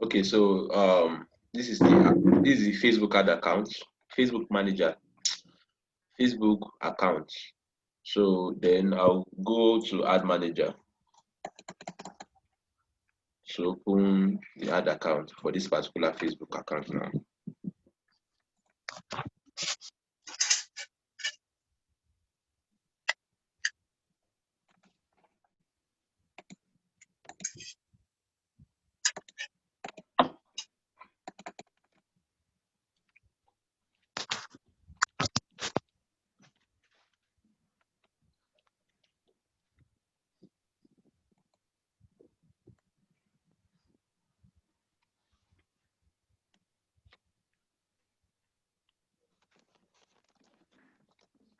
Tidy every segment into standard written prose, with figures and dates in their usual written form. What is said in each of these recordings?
Okay, so this is the Facebook ad account, Facebook manager, Facebook account. So then I'll go to ad manager to open the ad account for this particular Facebook account now.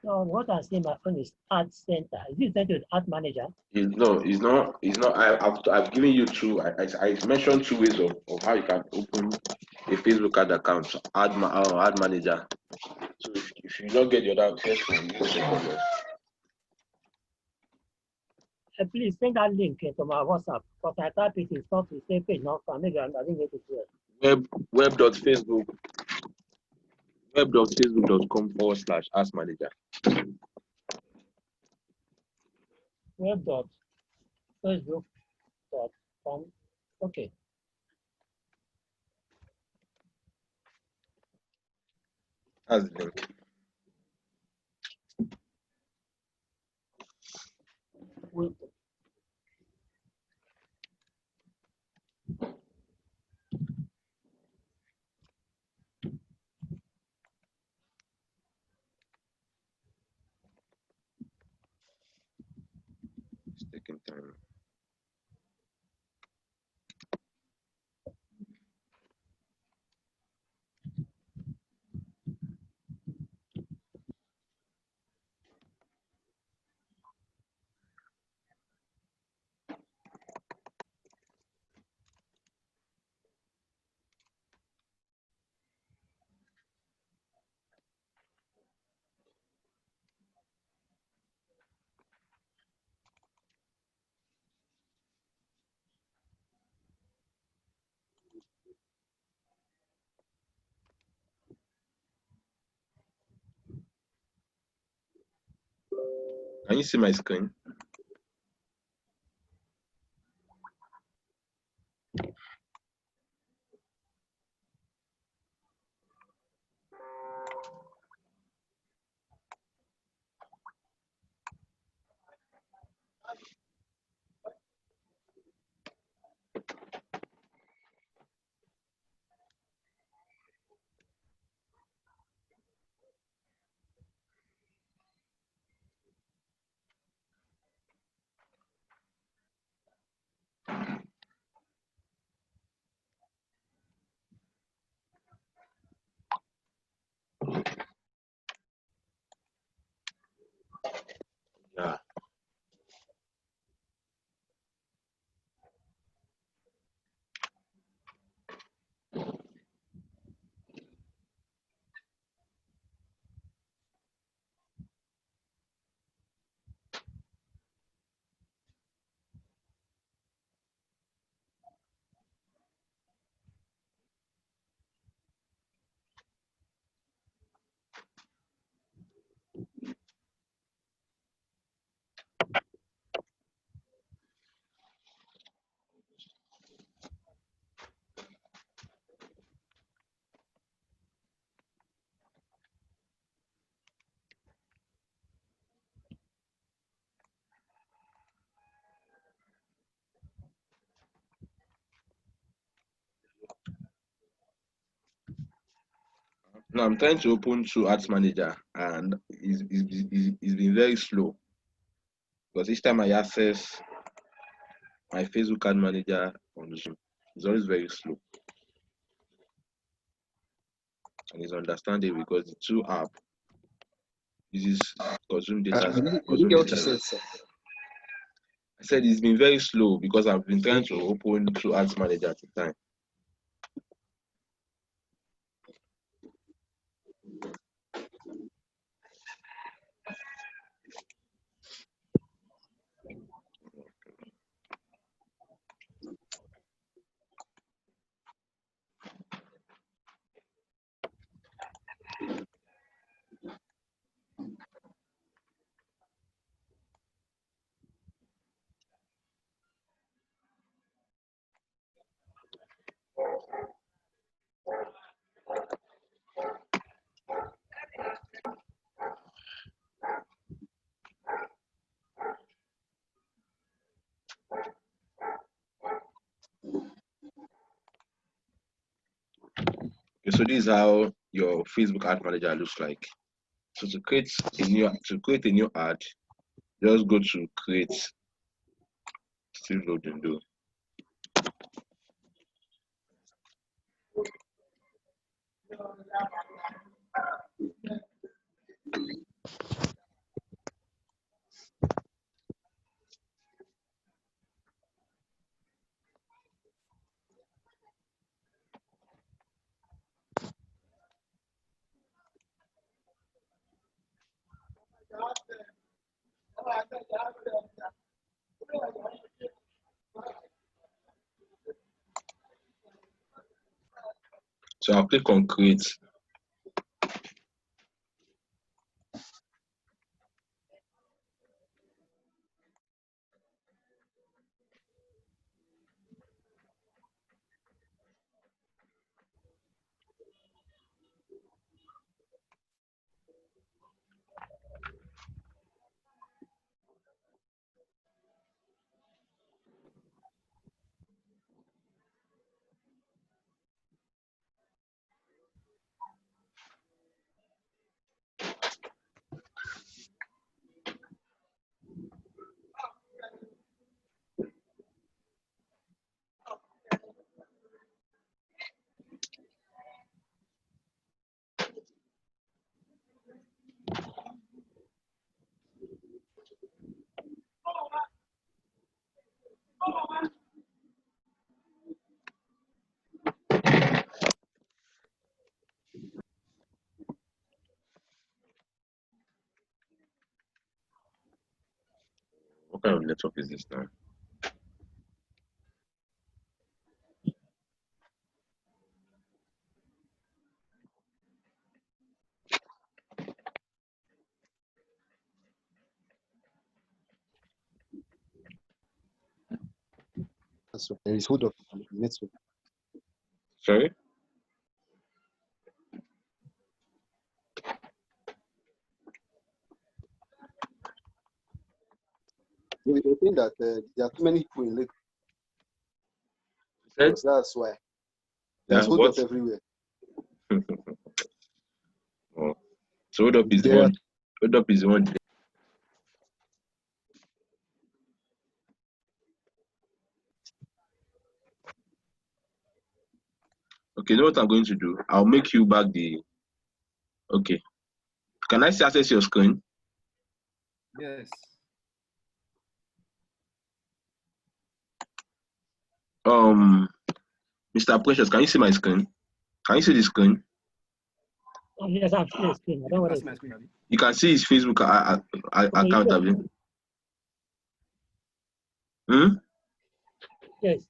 So what I'm saying, my phone is ad center. Is it sent to the ad manager? No, it's not. It's not. I've given you two. I mentioned two ways of how you can open a Facebook ad account. Ad manager. So if you don't get the other, first one, use the second one. Please send that link to my WhatsApp because I type it, it's not the same page now. Maybe I didn't get it here. web.facebook.com/ask manager. Web.facebook.com. Okay. That's the link. Web. It's taking time. Can you see my screen? Yeah. Now I'm trying to open to Ads Manager and it's been very slow because each time I access my Facebook Ad Manager on Zoom, it's always very slow. And it's understandable because the two app uses consume data. I didn't get what you said, sir. I said it's been very slow because I've been trying to open to Ads Manager at the time. Okay, so this is how your Facebook ad manager looks like. So to create a new ad, just go to create. Still loading though. So I'll click on create. What kind of network is this now? So there is hold of network. Sorry? You think that there are too many people in Lagos. Said? That's why. There's hold What? up everywhere. Oh. So hold up is the There are- one. Hold up is the one. Okay, you know what I'm going to do? I'll make you back the. Okay. Can I see access your screen? Yes. Mr. Precious, can you see my screen? Can you see the screen? Oh, yes, I've seen the screen. I don't want That's to my screen, Abby. You can see his Facebook account. Have you? Yes,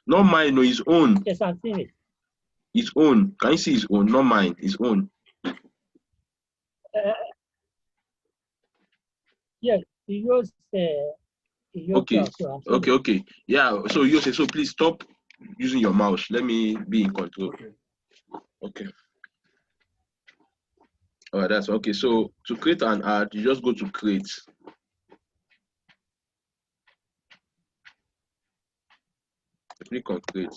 Not mine, no, his own. yes, I've seen it. His own. Can you see his own? Not mine, his own. Yes, he used Okay, so I've seen it. okay. Yeah, so you say, so please stop using your mouse. Let me be in control. Okay. All right, that's okay. So to create an ad, you just go to create. Click on create.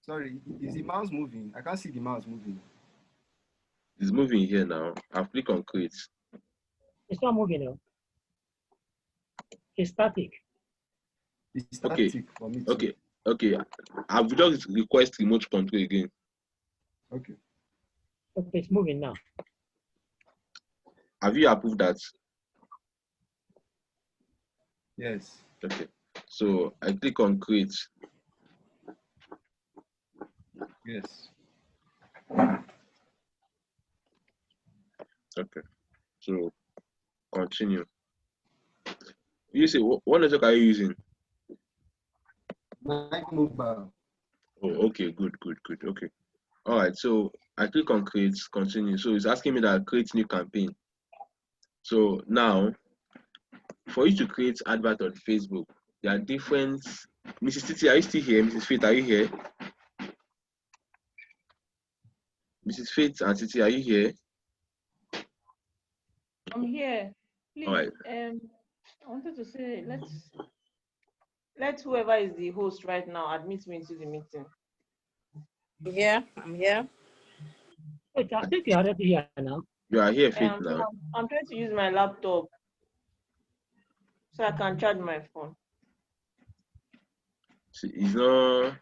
Sorry, is the mouse moving? I can't see the mouse moving. It's moving here now. I'll click on create. It's not moving now. It's static. It's Okay. static for me too. Okay. Okay. I will just request remote control again. Okay. Okay, it's moving now. Have you approved that? Yes. Okay. So I click on create. Yes. Okay. So continue. You say what network are you using? My mobile. Oh, okay, good. Okay. All right. So I click on create, continue. So it's asking me that create new campaign. So now, for you to create advert on Facebook, there are different. Mrs. Titi, are you still here? Mrs. Faith, are you here? Mrs. Faith and Titi, are you here? I'm here. All right. Please, I wanted to say let whoever is the host right now admit me into the meeting. Yeah, I'm here. Wait, I think you're already here now. You are here, Faith, now. I'm trying to use my laptop so I can charge my phone. See, it's not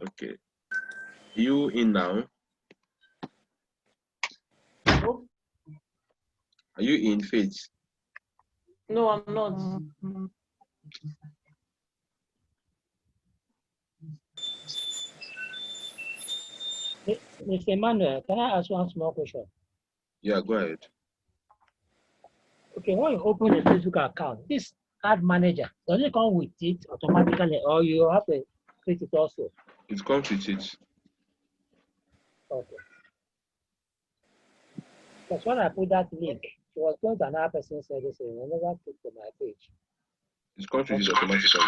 okay. You in now? Oh, Are you in, Faith? no, I'm not. Mr. Emmanuel, can I ask one small question? Yeah, go ahead. Okay, when you open a Facebook account, this ad manager, does it come with it automatically or you have to create it also? It comes with it. Okay. Because when I put that link, it was going to another person's service and I never put to my page. It comes with it automatically.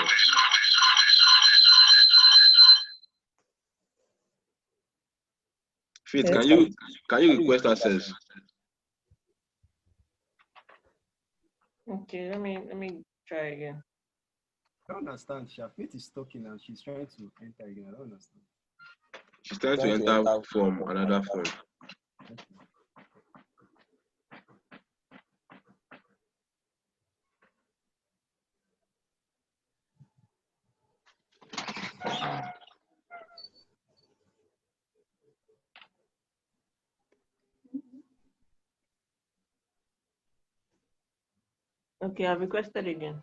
Faith, Okay. can you request access? Okay, let me try again. I don't understand. Shafit is talking and she's trying to enter again. I don't understand. She's trying to enter from another phone. Okay, I've requested again.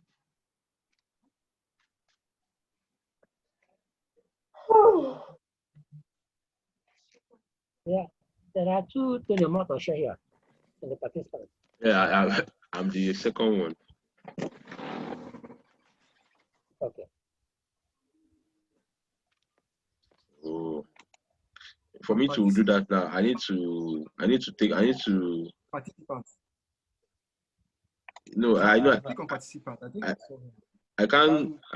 Yeah, there are two telemotor share here in the participants. Yeah, I'm the second one. Okay. Oh, for me to do that now, I need to Participants. no, I know Click on participant. I think I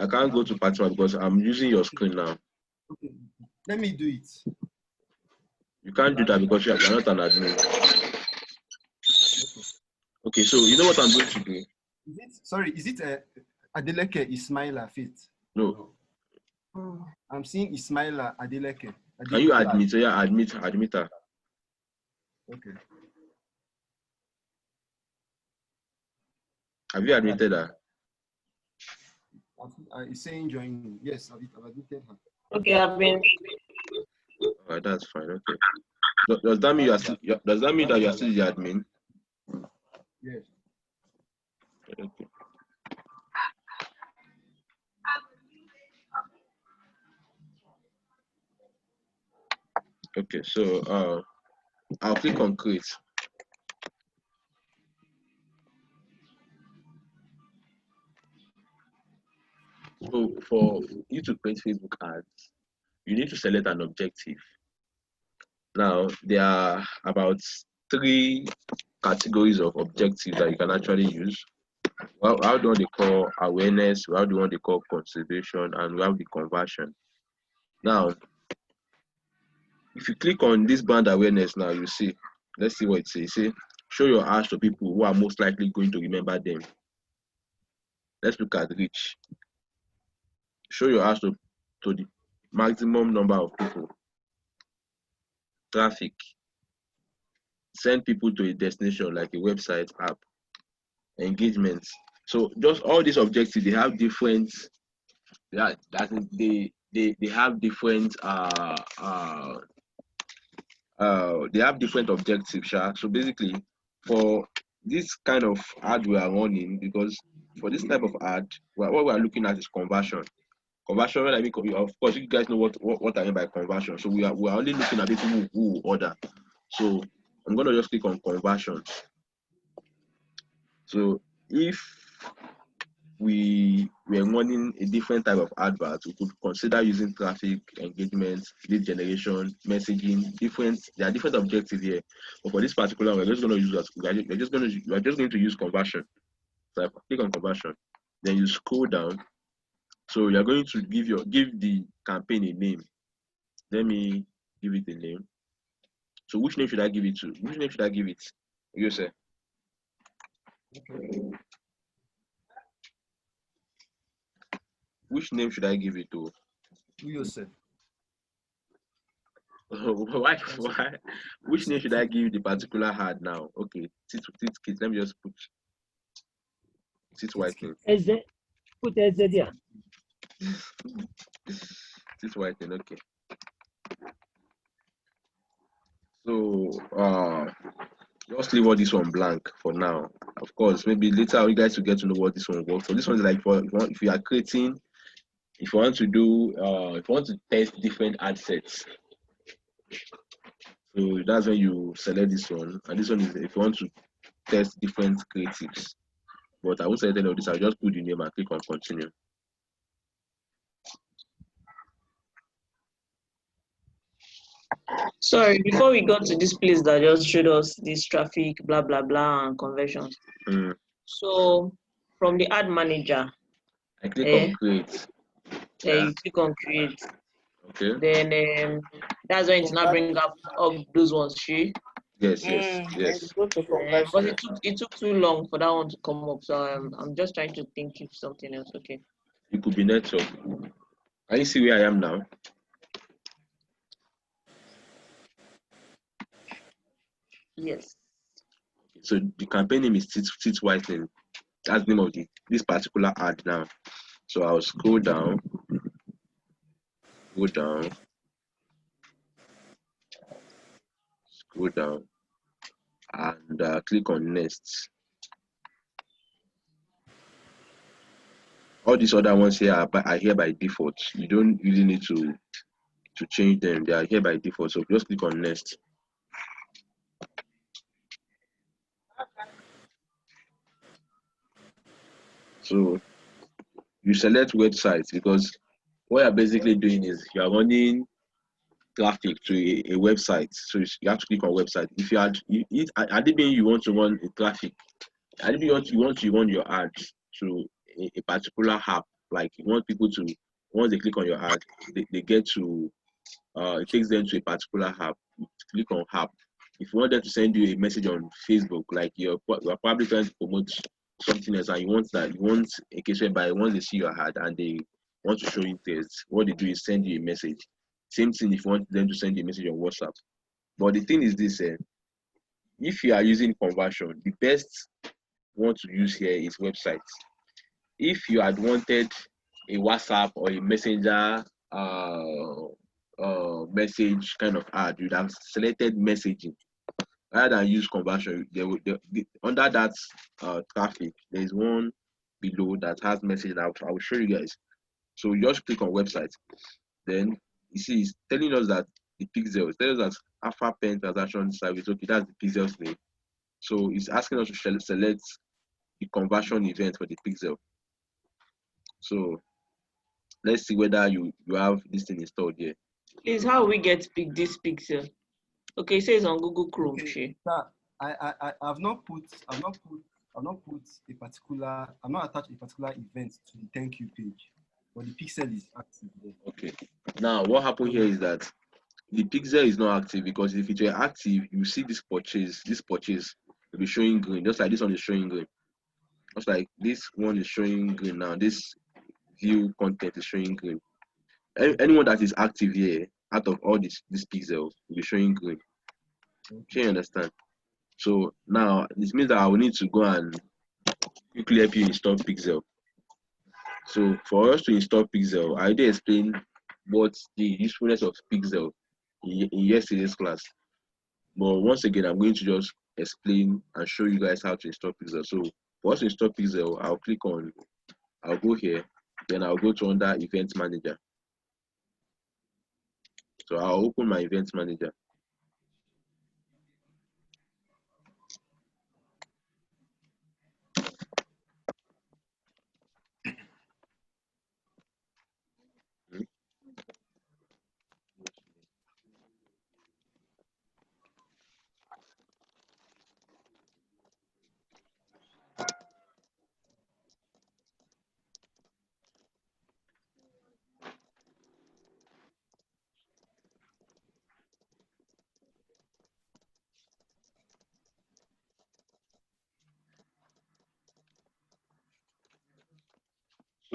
can't go to participant because I'm using your screen now. okay. Let me do it. You can't do that because you're not an admin. Okay, so you know what I'm going to do? Is it Adeleke Ismaila Fit? No. I'm seeing Ismaila Adeleke. Can you admit? So yeah, admit her. Okay. Have you admitted her? It's saying join me. Yes, I've admitted her. Okay, I've been. All right, that's fine. Okay. Does that mean does that mean that you are still the admin? Yes. Okay. Okay, so I'll click on create. So for you to create Facebook ads, you need to select an objective. Now there are about 3 categories of objectives that you can actually use. Well, how do they call awareness? How do they call consideration? And we have the conversion. Now, if you click on this brand awareness now, you see. Let's see what it says. Say, show your ads to people who are most likely going to remember them. Let's look at reach. Show your ads to the maximum number of people. Traffic. Send people to a destination like a website, app. Engagement. So just all these objectives, they have different. They have different they have different objectives. So basically, for this kind of ad we are running, because for this type of ad, what we are looking at is conversion. Conversion, when I mean, of course, you guys know what I mean by conversion. So we are only looking at people who order. So I'm gonna just click on conversion. So if we were running a different type of advert, we could consider using traffic, engagement, lead generation, messaging. There are different objectives here. But for this particular one, we're just going to use conversion. So I click on conversion. Then you scroll down. So you're going to give the campaign a name. Let me give it a name. So which name should I give it to? Which name should I give it? You say. Okay. Which name should I give it to? You yourself. Why? Which name should I give the particular ad now? Okay, tit kit. Let me just put tit whitening. Eze, put Eze there. Tit whitening. Okay. So just leave all this one blank for now. Of course, maybe later you guys will get to know what this one works for. This one is like for if you are creating, if you want to do, if you want to test different ad sets. So that's when you select this one, and this one is if you want to test different creatives. But I won't select any of this. I'll just put the name and click on continue. Sorry, before we got to this place that just showed us this traffic, blah blah blah, and conversions. So from the ad manager, I click on create. you click on create. Okay. Then that's when it's now bring up those ones. Yes. Go to But it took too long for that one to come up. So I'm just trying to think if something else. Okay. It could be network. Can you see where I am now? Yes. So the campaign name is Tit Whitening. That's the name of this particular ad now. So I'll scroll down, and click on next. All these other ones here are here by default. You don't really need to change them. They are here by default. So just click on next. So you select websites because what you're basically doing is you're running traffic to a website. So you have to click on website. If you had you want to run a traffic, you want to run your ads to a particular app, like you want people to, once they click on your ad, they get to it takes them to a particular app. You click on app. If you want them to send you a message on Facebook, like you're probably trying to promote something else, and you want a case whereby once they see your ad and they want to show interest, what they do is send you a message. Same thing if you want them to send you a message on WhatsApp. But the thing is this, if you are using conversion, the best one to use here is websites. If you had wanted a WhatsApp or a messenger message kind of ad, you'd have selected messaging rather than use conversion. Under that traffic, there is one below that has message. I will show you guys. So you just click on website. Then you see it's telling us that the pixels, tells us that Alpha Pen transaction service. Okay, that's the pixels name. So it's asking us to select the conversion event for the pixel. So let's see whether you have this thing installed here. Please, how we get this pixel? Okay, it says on Google Chrome. Okay. I've not attached a particular event to the thank you page, but the pixel is active there. Okay. Now what happened here is that the pixel is not active because if it were active, you see this purchase will be showing green, just like this one is showing green. Just like this one is showing green now. This view content is showing green. Anyone that is active here, out of all this pixel, will be showing green. Can you understand? So now this means that I will need to go and quickly help you install Pixel. So for us to install Pixel, I already explained what the usefulness of Pixel in yesterday's class. But once again, I'm going to just explain and show you guys how to install Pixel. So for us to install Pixel, I'll go here, then I'll go to under Event Manager. So I'll open my Event Manager.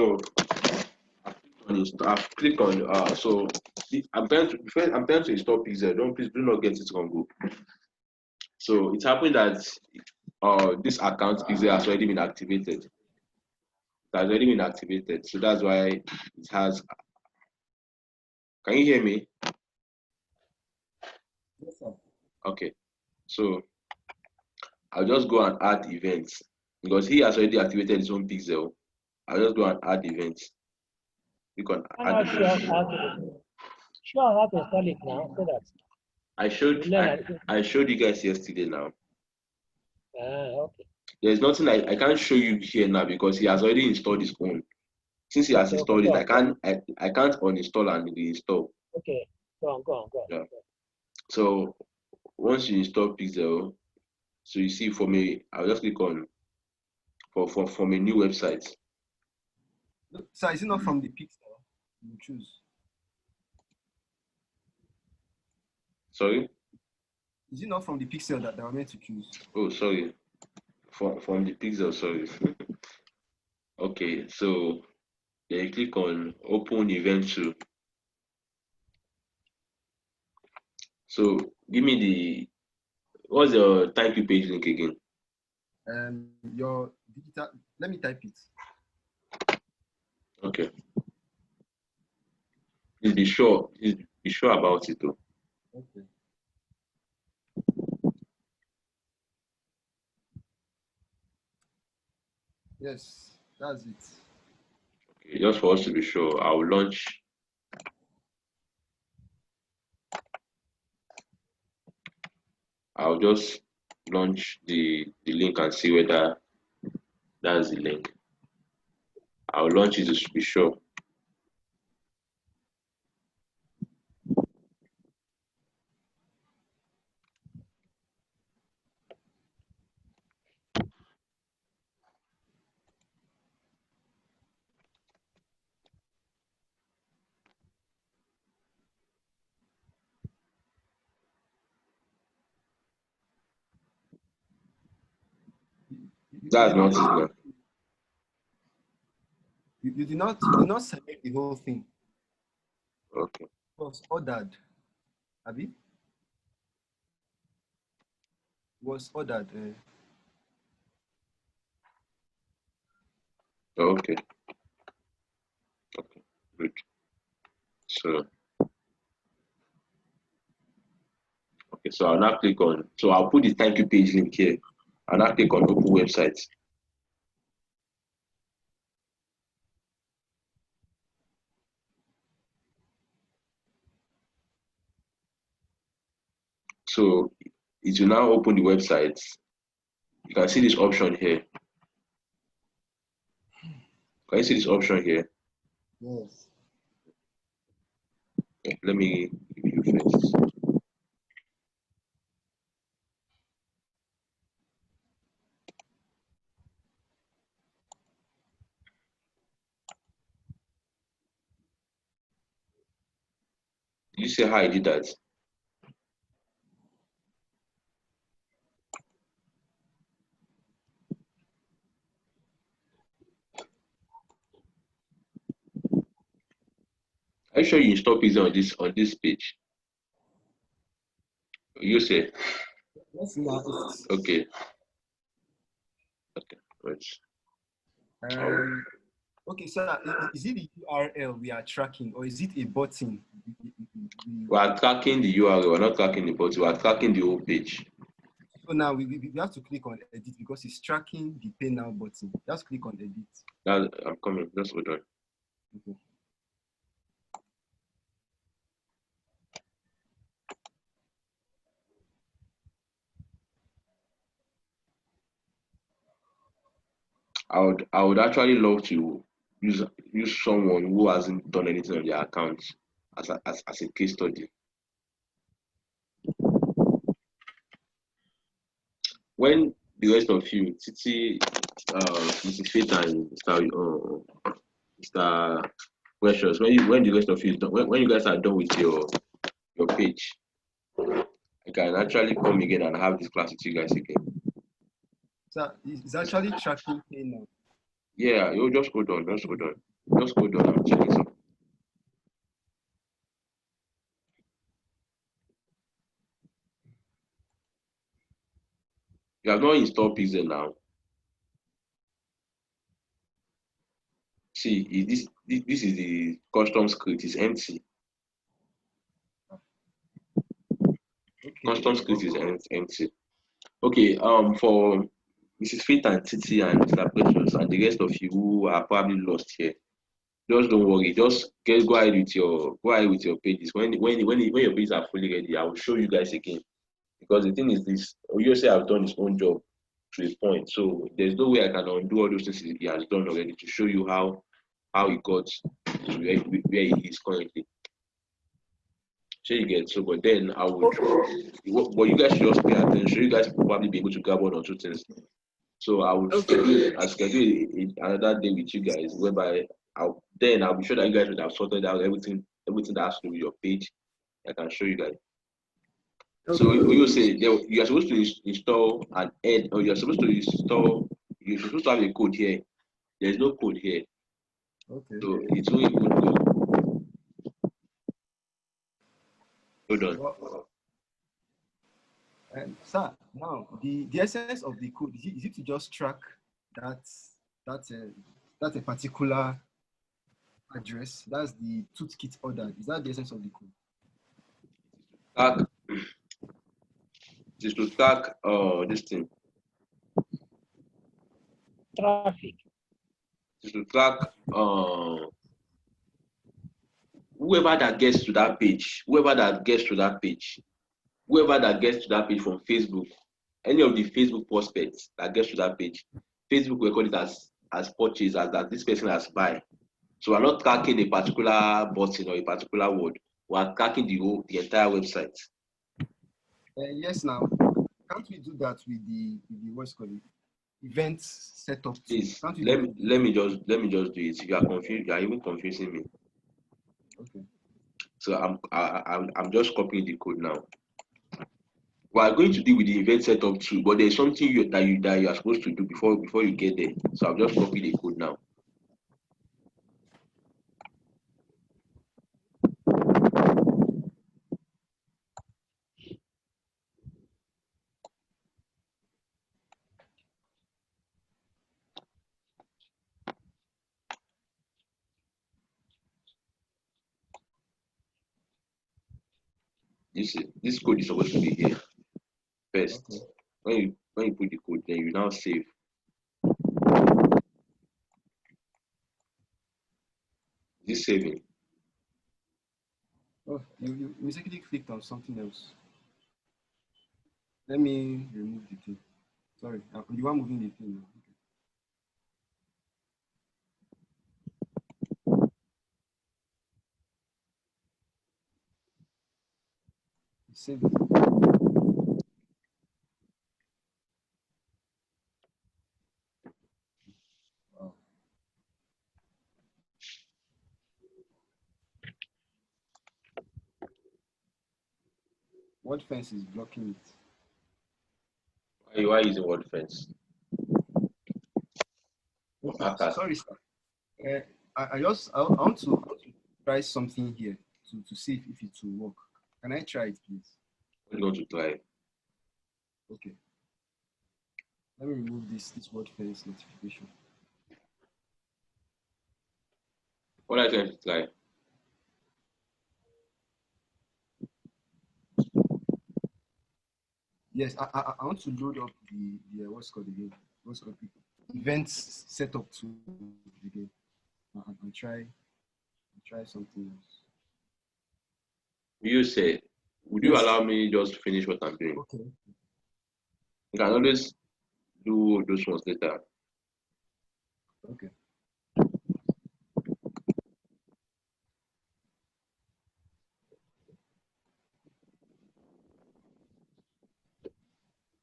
So I've clicked on so I'm trying to install Pixel. Please do not get it wrong. So it's happened that this account Pixel has already been activated. It has already been activated. So that's why it has. Can you hear me? Yes, sir. Okay. So I'll just go and add events because he has already activated his own Pixel. I'll just go and add events. You can I'm add not sure events. how to install it now so that I showed you guys yesterday now. okay. There's nothing I can't show you here now because he has already installed his own. Since he has Okay, installed go it, on, I can't uninstall and reinstall. Okay, go on. Yeah. So once you install Pixel, so you see for me, I'll just click on from a new website. So is it not from the pixel you choose? Sorry? Is it not from the pixel that they were meant to choose? Oh, sorry. From the Pixel, sorry. Okay, so then you click on open event 2. So give me what's your thank you page link again? Your digital. Let me type it. Okay. Please be sure. Please be sure about it though. Okay. Yes, that's it. Okay, just for us to be sure, I'll launch. I'll just launch the link and see whether that's the link. I'll launch it to be sure. That's not it now. You did not select the whole thing. Okay. It was ordered. Abi? It was ordered. Okay. Okay. Good. So okay, so I'll now click on. So I'll put the thank you page link here. I'll now click on open website. So it will now open the website. You can see this option here. Can you see this option here? Yes. Okay, let me give you first. Did you see how I did that? Are you sure you install Pixel on this page? You say Yes, it's okay. Okay, right. okay, so is it the URL we are tracking or is it a button? We are tracking the URL, we're not tracking the button, we are tracking the whole page. So now we have to click on edit because it's tracking the pay now button. Just click on edit. I'm coming, just hold on. Okay. I would actually love to use someone who hasn't done anything on their account as a case study. When the rest of you, Titi, Mrs. Faith and Mr. Precious, when the rest of you is done, when you guys are done with your page, I can actually come again and have this class with you guys again. So it's actually tracking pay now. Yeah, you just hold on. Just hold on, I'm checking some. You have not installed Pixel now. See, this is the custom script. It's empty. Okay. Custom script is empty. Okay. For Mrs. Faith and Titi and Mr. Precious and the rest of you who are probably lost here, just don't worry. Just go ahead with your pages. When your pages are fully ready, I will show you guys again. Because the thing is this, say I've done his own job to a point. So there's no way I can undo all those things he has done already to show you how he got to where he is currently. So you get, so but then I would, but you guys should just pay attention. You guys will probably be able to grab one or two things. So I would schedule another day with you guys, whereby I'll be sure that you guys would have sorted out everything that has to do with your page. I can show you guys. Okay. So you say you are supposed to install an end, or you're supposed to have a code here. There's no code here. Okay. So it's only code. Hold on. Sir, now the essence of the code is it to just track that's a particular address. That's the toothkit order. Is that the essence of the code? Just to track this thing. Traffic. Just to track whoever that gets to that page from Facebook, any of the Facebook prospects that gets to that page, Facebook will record it as purchase, as that this person has buy. So we're not tracking a particular button or a particular word. We're tracking the entire website. Yes, now can't we do that with the what's called events setup? Please, let me just do it. If you are confused, you are even confusing me. Okay. So I'm just copying the code now. We are going to deal with the event setup too, but there's something that you are supposed to do before you get there. So I'll just copy the code now. This code is supposed to be here first. Okay. When you put the code, then you now save. This saving. Oh, you mistakenly clicked on something else. Let me remove the thing. Sorry, you are moving the thing now. Okay. Save it. Wow. Word fence is blocking it. Why using word fence? Okay. Sorry, sir. I want to try something here to see if it will work. Can I try it, please? What do you want to try? Okay. Let me remove this word fence notification. What are you trying to try? Yes, I want to load up the what's called again? What's called events setup to again. And try something else. You say, would you allow me just to finish what I'm doing? Okay. You can always do those ones later. Okay.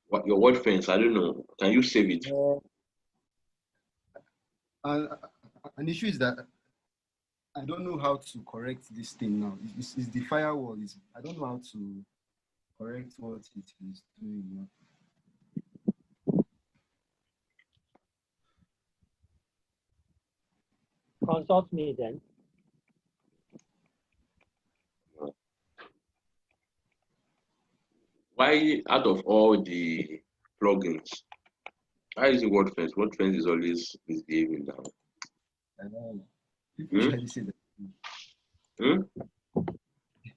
What your word fence? I don't know. Can you save it? And the issue is that I don't know how to correct this thing now. It's the firewall. I don't know how to correct what it is doing now. consult me then. Why, out of all the plugins, why is it WordFence? WordFence is always misbehaving now. People usually say that. Hmm?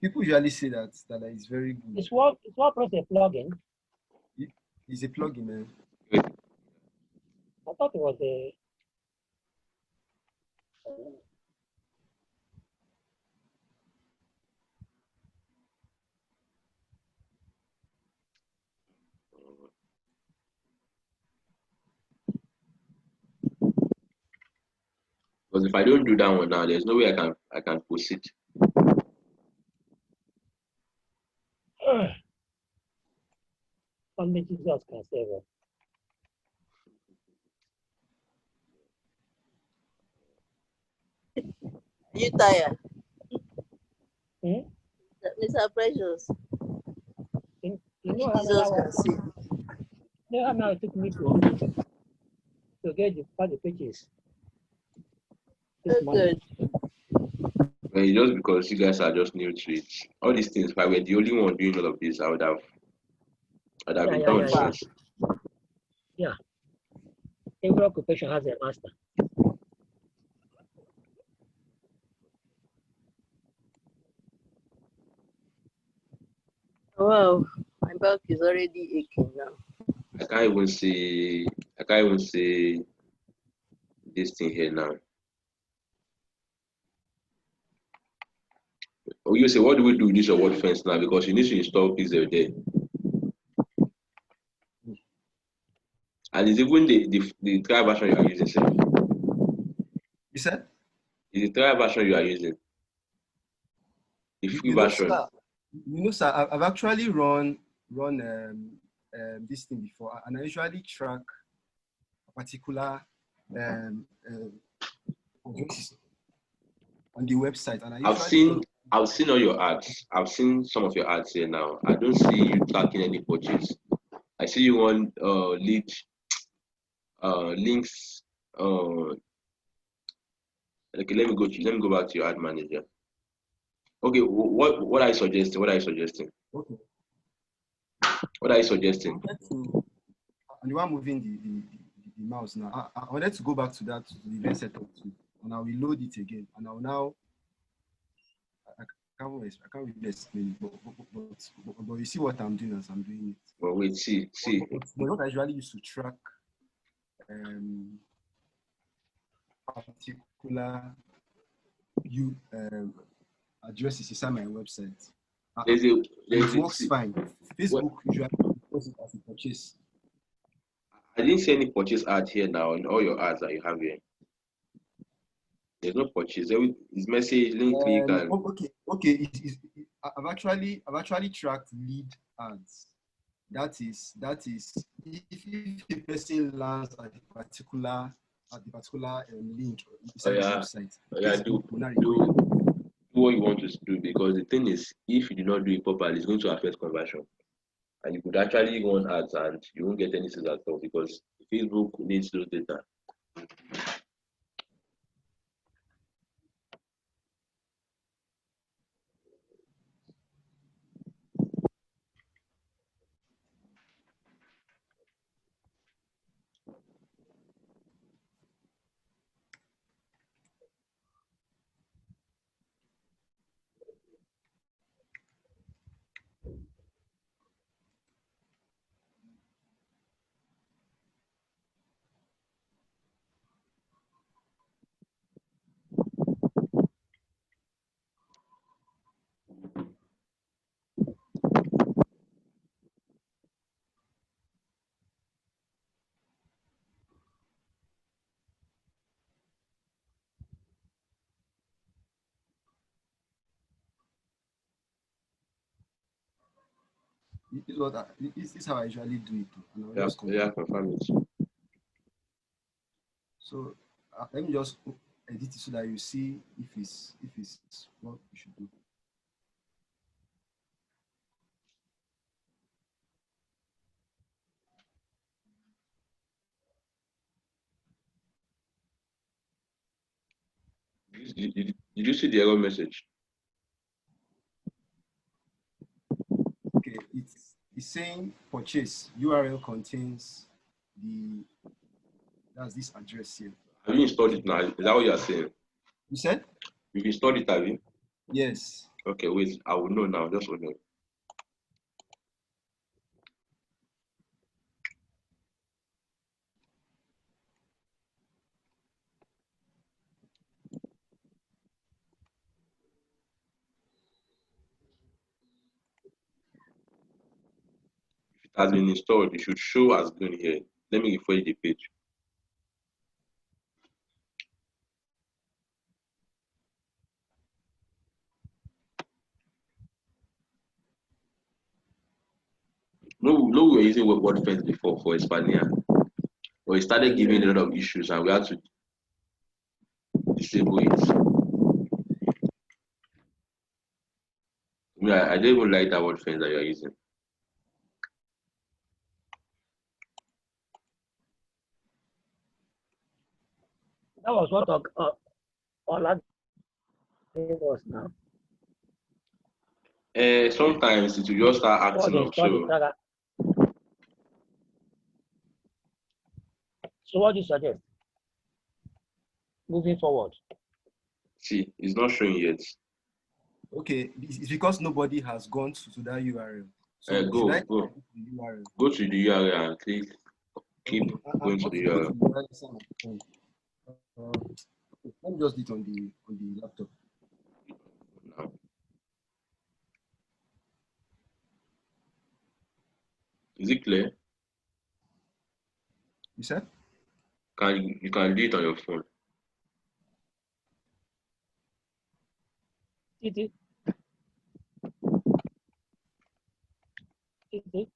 People usually say that it's very good. It's WordPress a plugin. It's a plugin, man. I thought it was a. Because if I don't do that one now, there's no way I can post it. Only Jesus can save us. You tired? Hmm? Mr. Precious, You know how Jesus many can hours, see. you know how many it took me to get the pages this morning. Good. Well, just because you guys are just new to it. All these things, if I were the only one doing all of this, I would have been done since. Yeah. Every occupation has a master. Wow, my back is already aching now. I can't even see this thing here now. Oh, you say, what do we do with this WordFence now? Because you need to install Pixel there. And it's even the trial version you are using, sir. You said? It's the trial version you are using. The free version. Sir, I've actually run this thing before, and I usually track a particular address on the website, and I've seen all your ads. I've seen some of your ads here now. I don't see you tracking any purchase. I see you on lead links. Okay, let me go back to your ad manager. Okay, what are you suggesting? What are you suggesting? Okay. What are you suggesting? And you are moving the mouse now. I wanted to go back to that, to the event setup too, and I will load it again. And I will now, I can't really explain it, but you see what I'm doing as I'm doing it. Well, wait, see. But what I usually use to track particular addresses inside my website. It works fine. Facebook usually posts it as a purchase. I didn't see any purchase ad here now in all your ads that you have here. There's no purchase. It's message, link, click, and okay. I've actually tracked lead ads. That is if a person lands at the particular link inside the website. Do what you want to do, because the thing is, if you do not do it properly, it's going to affect conversion. And you could actually run ads and you won't get any sales at all, because Facebook needs those data. This is how I usually do it. And Confirm it. So let me just edit it so that you see if it's what we should do. Did you see the error message? Okay, it's saying purchase URL contains that's this address here. Have you installed it now? Is that what you are saying? You said? You've installed it, have you? Yes. Okay, wait. I will know now. Just hold on. If it has been installed, it should show as green here. Let me refresh the page. No, we were using WordFence before for Hispania, but it started giving a lot of issues, and we had to disable it. I don't even like that WordFence that you are using. That was what Ola gave us now. Sometimes it will just start acting up. So what do you suggest? Moving forward. See, it's not showing yet. Okay, it's because nobody has gone to that URL. So Go to the URL and keep going to the URL. Let me just do it on the laptop. No. Is it clear? You said? You can do it on your phone.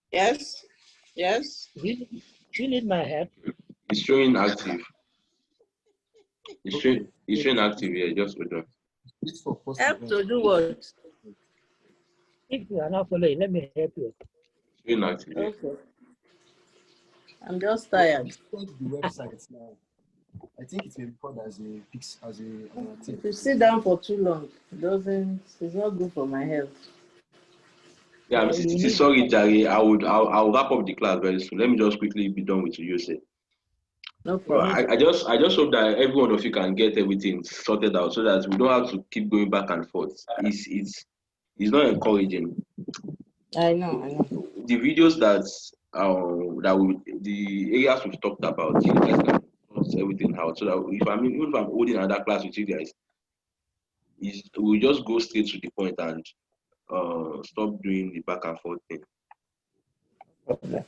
Yes. Yes. Do you need my help? It's showing active. It's showing active here. Just hold on. Help to do what? If you are not following, let me help you. Showing active here. Okay. I'm just tired. The website now. I think it may be called as a If you sit down for too long, it's not good for my health. Yeah, sorry, Jerry. I'll wrap up the class very soon. Let me just quickly be done with you, say. No problem. I just hope that every one of you can get everything sorted out so that we don't have to keep going back and forth. It's not encouraging. I know. The videos the areas we've talked about, you guys can sort everything out. So that even if I'm holding another class with you guys, we'll just go straight to the point and stop doing the back and forth thing. Okay.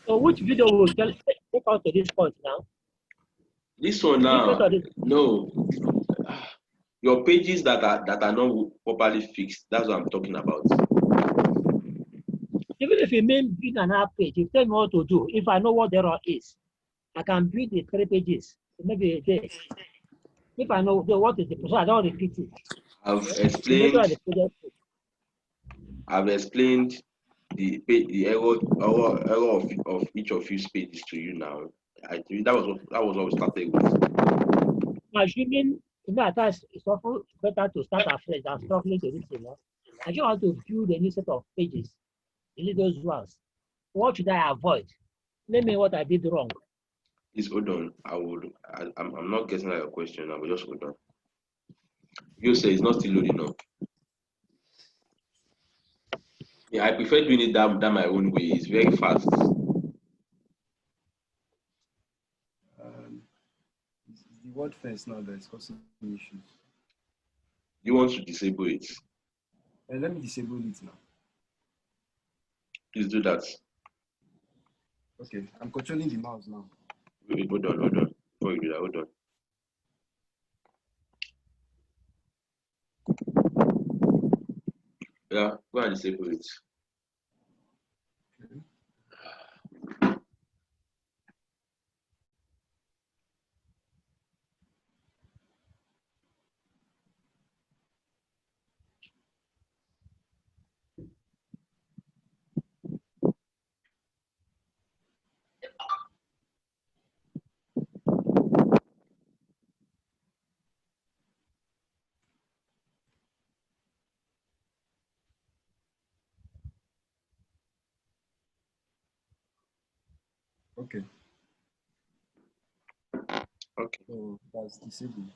So which video will take us to this point now? This one now, no. Your pages that are not properly fixed, that's what I'm talking about. Even if you mean build an app page, you tell me what to do. If I know what the error is, I can build the 3 pages, maybe a day. If I know what is the so I don't repeat it. I've explained the error of each of you pages to you now. I think that was what we started with. Assuming it's often better to start afresh than struggling to this, I just want to build a new set of pages. Delete those ones. What should I avoid? Let me what I did wrong. Please hold on. I'm not getting at your question. I will just hold on. You say it's not still loading up. Yeah, I prefer doing it that my own way. It's very fast. It's the WordFence now that is causing issues. You want to disable it? Let me disable it now. Please do that. Okay, I'm controlling the mouse now. Wait, hold on. Before you do that, hold on. Yeah, go and disable it. Okay. Okay. Okay. So that's disabled.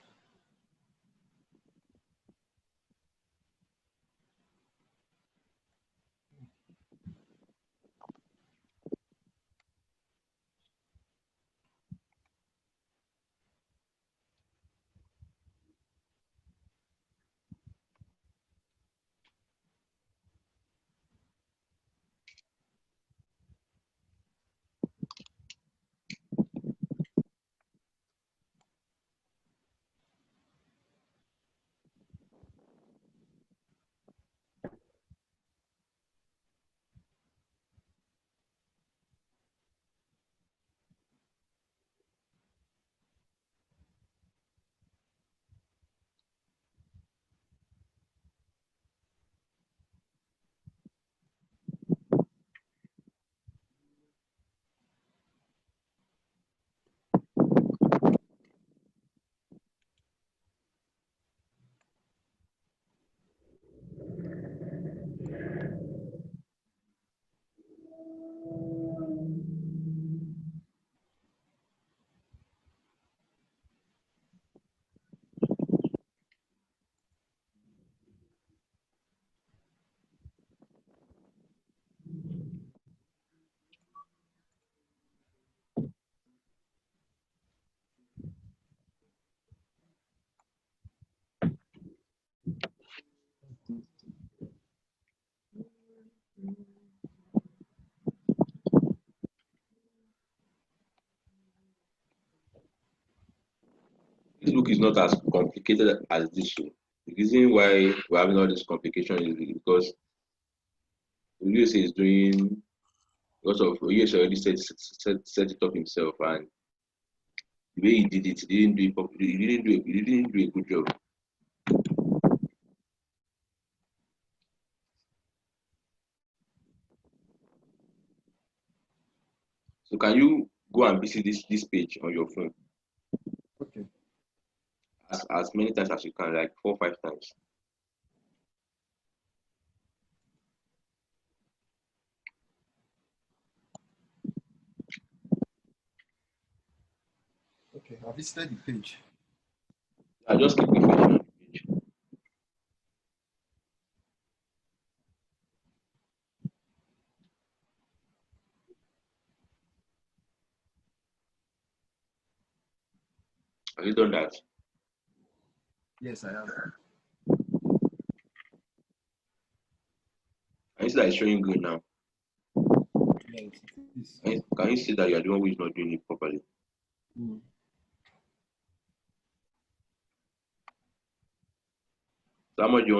Facebook is not as complicated as this one. The reason why we're having all this complication is because the USA is doing because of US already set it up himself, and the way he did it, he didn't do it properly. He didn't do a good job. So can you go and visit this page on your phone Okay. as many times as you can, like 4 or 5 times? Okay. I visited the page. I just keep refreshing on the page. Have you done that? Yes, I have. Can you see that it's showing good now? Yes, it is. Can you see that you are the one who is not doing it properly? Mm. So how much do you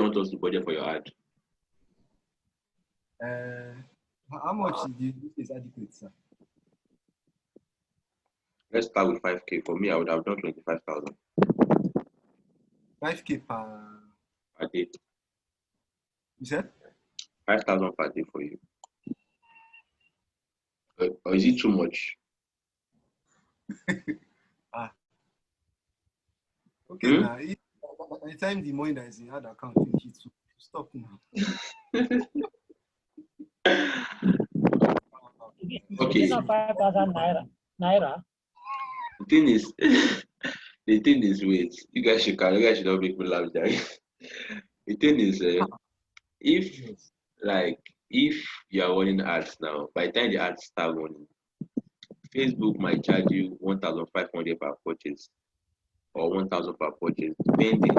want us to budget for your ad? How much is adequate, sir? Let's start with 5K. For me, I would have done 25,000 5K per day. You said? 5,000 per day for you. Or is it too much? Okay, now by the time the money that is in that account finish, it to stop now. Okay. Is it not 5,000 naira? The thing is, wait. You guys should not make me laugh, Jerry. The thing is, if you are running ads now, by the time the ads start running, Facebook might charge you 1,500 per purchase or 1,000 per purchase, depending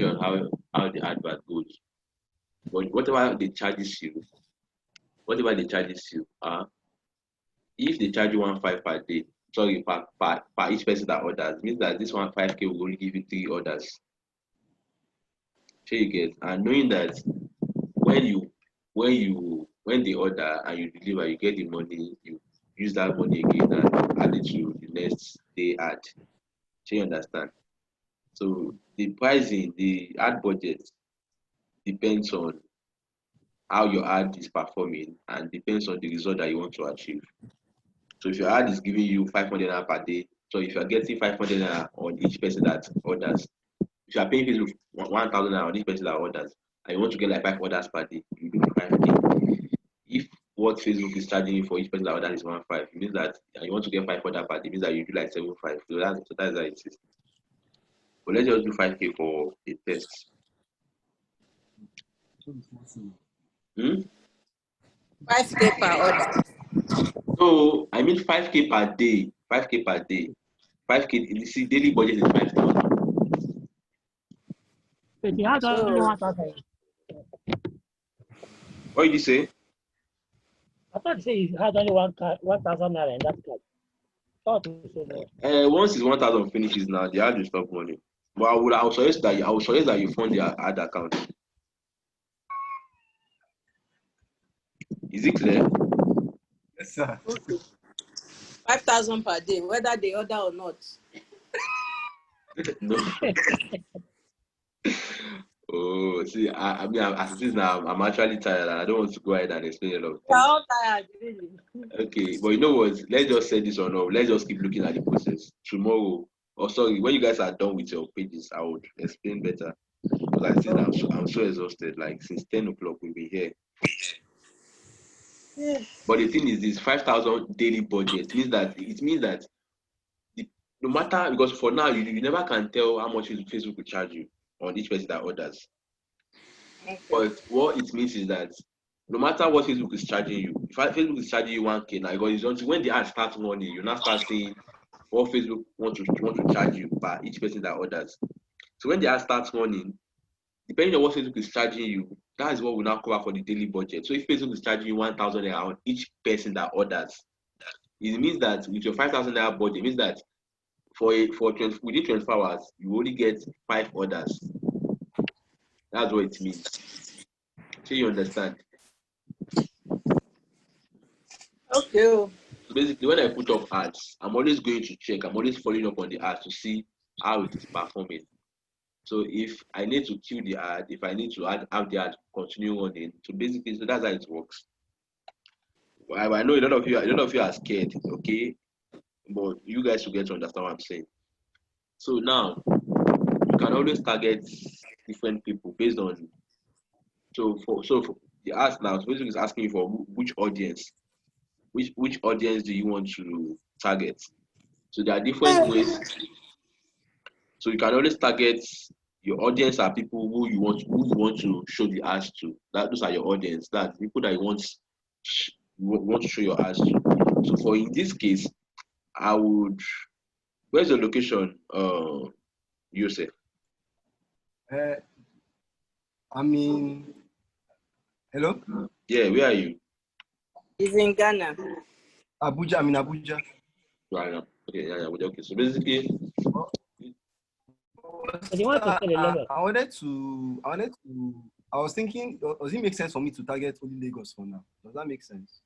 on how the advert goes. But whatever they charges you, if they charge you 1,500 per day, sorry, per each person that orders, means that this 1,500 will only give you 3 orders. So you get, and knowing that when they order and you deliver, you get the money, you use that money again and add it to the next day ad. So you understand? So the pricing, the ad budget depends on how your ad is performing and depends on the result that you want to achieve. So if your ad is giving you 500 naira per day, so if you are getting 500 naira on each person that orders, if you are paying Facebook 1,000 naira on each person that orders, and you want to get like 5 orders per day, you do 5K. If what Facebook is charging you for each person that order is 1.5. It means that you want to get 5 order part. It means that you do like 7.5. So that's how it is. But let's just do 5K for a test. 5K per order. So I mean 5K per day. 5K per day. 5K. You see, daily budget is 5,000. But he has only 1,000. What did you say? I thought he said he had only 1,000 naira in that card. Once it's 1,000 finishes now, the ad will stop money. But I would suggest that you fund the ad account. Is it clear? Yes, sir. Okay. 5,000 per day, whether they order or not. No. Oh, see, I mean, as it is now, I'm actually tired and I don't want to go ahead and explain a lot of things. We're all tired, really. Okay, but you know what? Let's just set this on off. Let's just keep looking at the process. Tomorrow, or sorry, when you guys are done with your pages, I would explain better. Because I'm so exhausted. Like since 10 o'clock, we'll be here. Yeah. But the thing is, this 5,000 daily budget means that no matter, because for now you never can tell how much Facebook will charge you on each person that orders. Okay. But what it means is that no matter what Facebook is charging you, if Facebook is charging you 1K now, because it's until when the ad starts running, you now start seeing what Facebook want to charge you by each person that orders. So when the ad starts running, depending on what Facebook is charging you, that is what will now cover for the daily budget. So if Facebook is charging you 1,000 naira on each person that orders, it means that with your 5,000 naira budget, it means that within 24 hours, you only get 5 orders. That's what it means. So you understand? Okay. So basically, when I put up ads, I'm always going to check. I'm always following up on the ads to see how it is performing. So if I need to kill the ad, if I need to have the ad continue running, so basically, so that's how it works. I know a lot of you are scared, okay? But you guys will get to understand what I'm saying. So now you can always target different people based on. So for the ask now, so Facebook is asking you for which audience, which audience do you want to target? So there are different ways. So you can always target your audience are people who you want to show the ads to. Those are your audience. That people that you want to show your ads to. So for in this case, I would. Where's the location, Yusuf? I mean, hello? Yeah, where are you? He's in Ghana. Abuja, I'm in Abuja. Right now. Okay, yeah, okay. So basically, You want to sell a Lagos? I was thinking, does it make sense for me to target only Lagos for now? Does that make sense?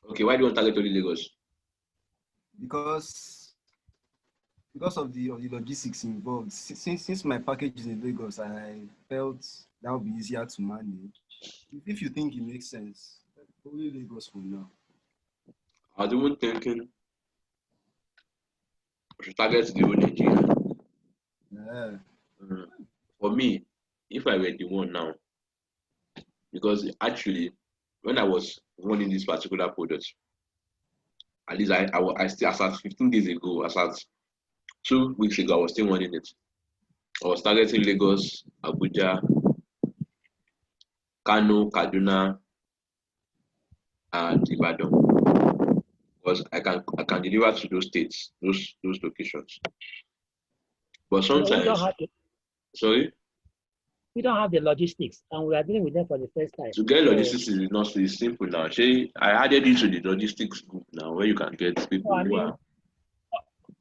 okay, why do you want to target only Lagos? Because of the logistics involved. Since my package is in Lagos, I felt that would be easier to manage. If you think it makes sense, only Lagos for now. I was even thinking we should target the whole Nigeria. Yeah. For me, if I were the one now, because actually, when I was running this particular product, at least I still, as at 15 days ago, as at 2 weeks ago, I was still running it. I was targeting Lagos, Abuja, Kano, Kaduna, and Ibadan. Because I can deliver to those states, those locations. But sometimes, sorry? We don't have the logistics, and we are dealing with them for the first time. To get logistics is not so simple now. I added you to the logistics group now, where you can get people who are.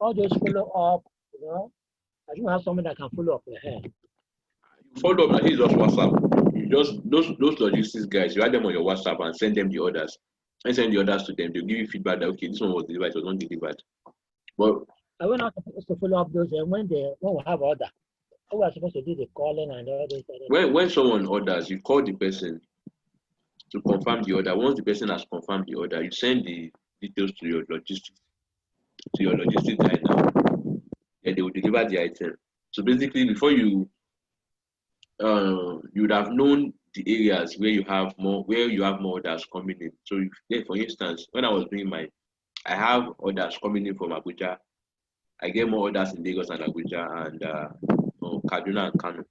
All those follow up, you know, I don't have someone that can follow up with her. You follow up, it's just WhatsApp. You just those logistics guys, you add them on your WhatsApp and send them the orders. And send the orders to them. They'll give you feedback that okay, this one was delivered, it was not delivered. But I will not supposed to follow up those when we have order. We are supposed to do the calling and all those. When someone orders, you call the person to confirm the order. Once the person has confirmed the order, you send the details to your logistics guy now. And they will deliver the item. So basically, before you would have known the areas where you have more orders coming in. So for instance, when I was doing I have orders coming in from Abuja. I get more orders in Lagos and Abuja and Kaduna and Kano.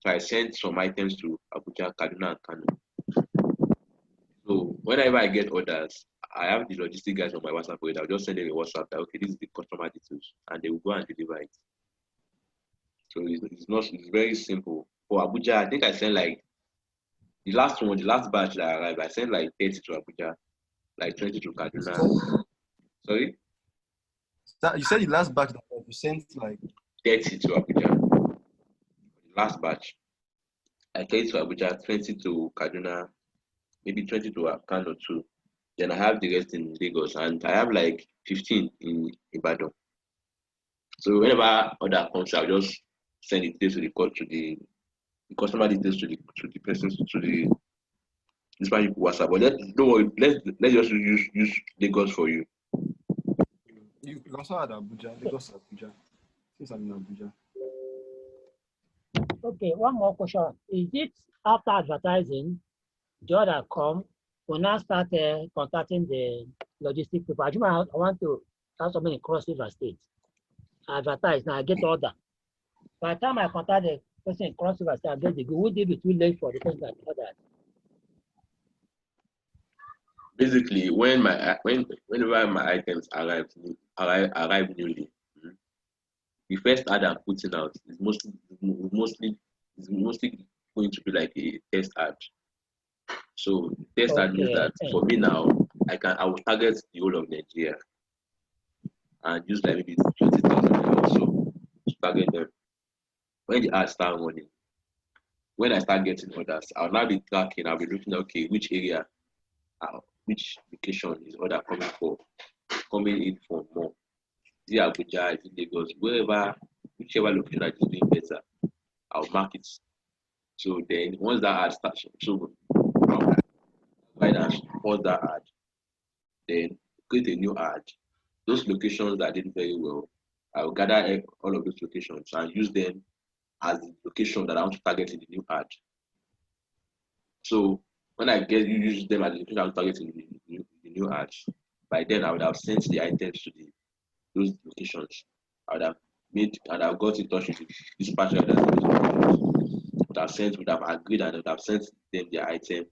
So I sent some items to Abuja, Kaduna, and Kano. So whenever I get orders, I have the logistic guys on my WhatsApp page. I'll just send them a WhatsApp that, okay, this is the customer details, and they will go and deliver it. So it's very simple. For Abuja, I think I sent like the last batch that arrived, I sent like 30 to Abuja, like 20 to Kaduna. Sorry? You said the last batch that you sent like 30 to Abuja. Last batch. I 30 to Abuja, 20 to Kaduna, maybe 20 to Kano too. Then I have the rest in Lagos, and I have like 15 in Ibadan. So whenever order comes, I'll just send it to the customer details to the person to the Spanish WhatsApp. But don't worry, let's just use Lagos for you. You also had Abuja, Lagos, Abuja. Since I'm in Abuja. Okay, one more question. Is it after advertising, the order come, we now start contacting the logistic people? I want to have something in Cross River State. I advertise, now I get order. By the time I contact the person in Cross River State, I get the good. Would it be too late for the person that ordered? Basically, whenever my items arrive newly, the first ad I'm putting out is mostly going to be like a test ad. So test ad means that for me now, I will target the whole of Nigeria and use like maybe 20,000 or so to target them. When the ads start running, when I start getting orders, I'll now be tracking. I'll be looking at, okay, which area, which location is order coming in for more. Is it Abuja, is it Lagos, whichever location that is doing better, I'll mark it. So then once that ad starts, so guidance pause that ad, then create a new ad. Those locations that did very well, I'll gather all of those locations and use them as the location that I want to target in the new ad. So when I use them as the location I want to target in the new ad, by then I would have sent the items to those locations. I would have got in touch with the dispatcher would have agreed and would have sent them their item.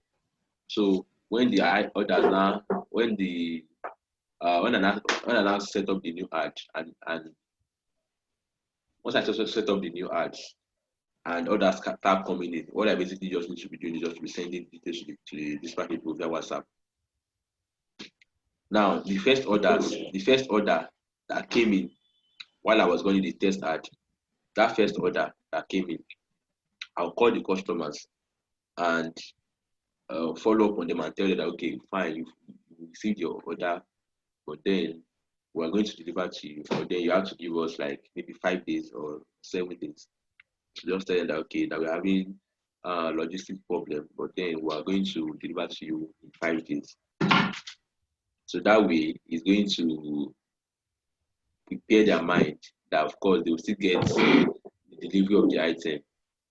So when the orders now, when I now set up the new ad and once I set up the new ads and orders start coming in, what I basically just need to be doing is just to be sending details to the dispatch people via WhatsApp. Now the first order that came in while I was running the test ad, that first order that came in, I'll call the customers and follow up on them and tell them that, okay, fine, you received your order, but then we're going to deliver to you, but then you have to give us like maybe 5 days or 7 days. So just tell them that, okay, that we're having a logistic problem, but then we are going to deliver to you in 5 days. So that way it's going to prepare their mind that, of course, they will still get the delivery of the item,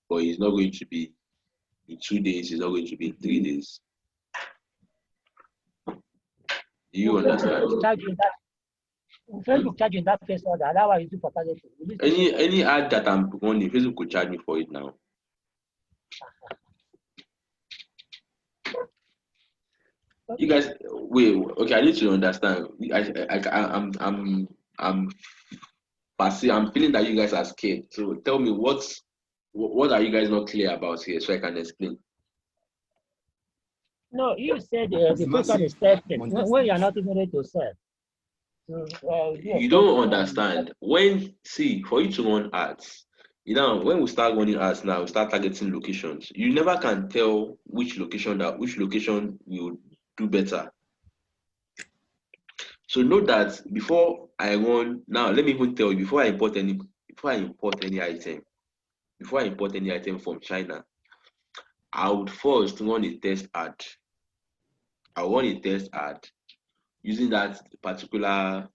but it's not going to be in 2 days, it's not going to be in 3 days. Do you understand? Facebook charge you in that first order. That's why you do for targeting. Any ad that I'm running, Facebook could charge me for it now. You guys, wait. Okay, I need to understand. I'm feeling that you guys are scared. So tell me what are you guys not clear about here, so I can explain. No, you said the person is testing when you are not even ready to sell. You don't understand. For you to run ads, when we start running ads now, we start targeting locations. You never can tell which location will do better. So know that before I run now, let me even tell you, before I import any item from China, I would first run a test ad. I'll run a test ad using that particular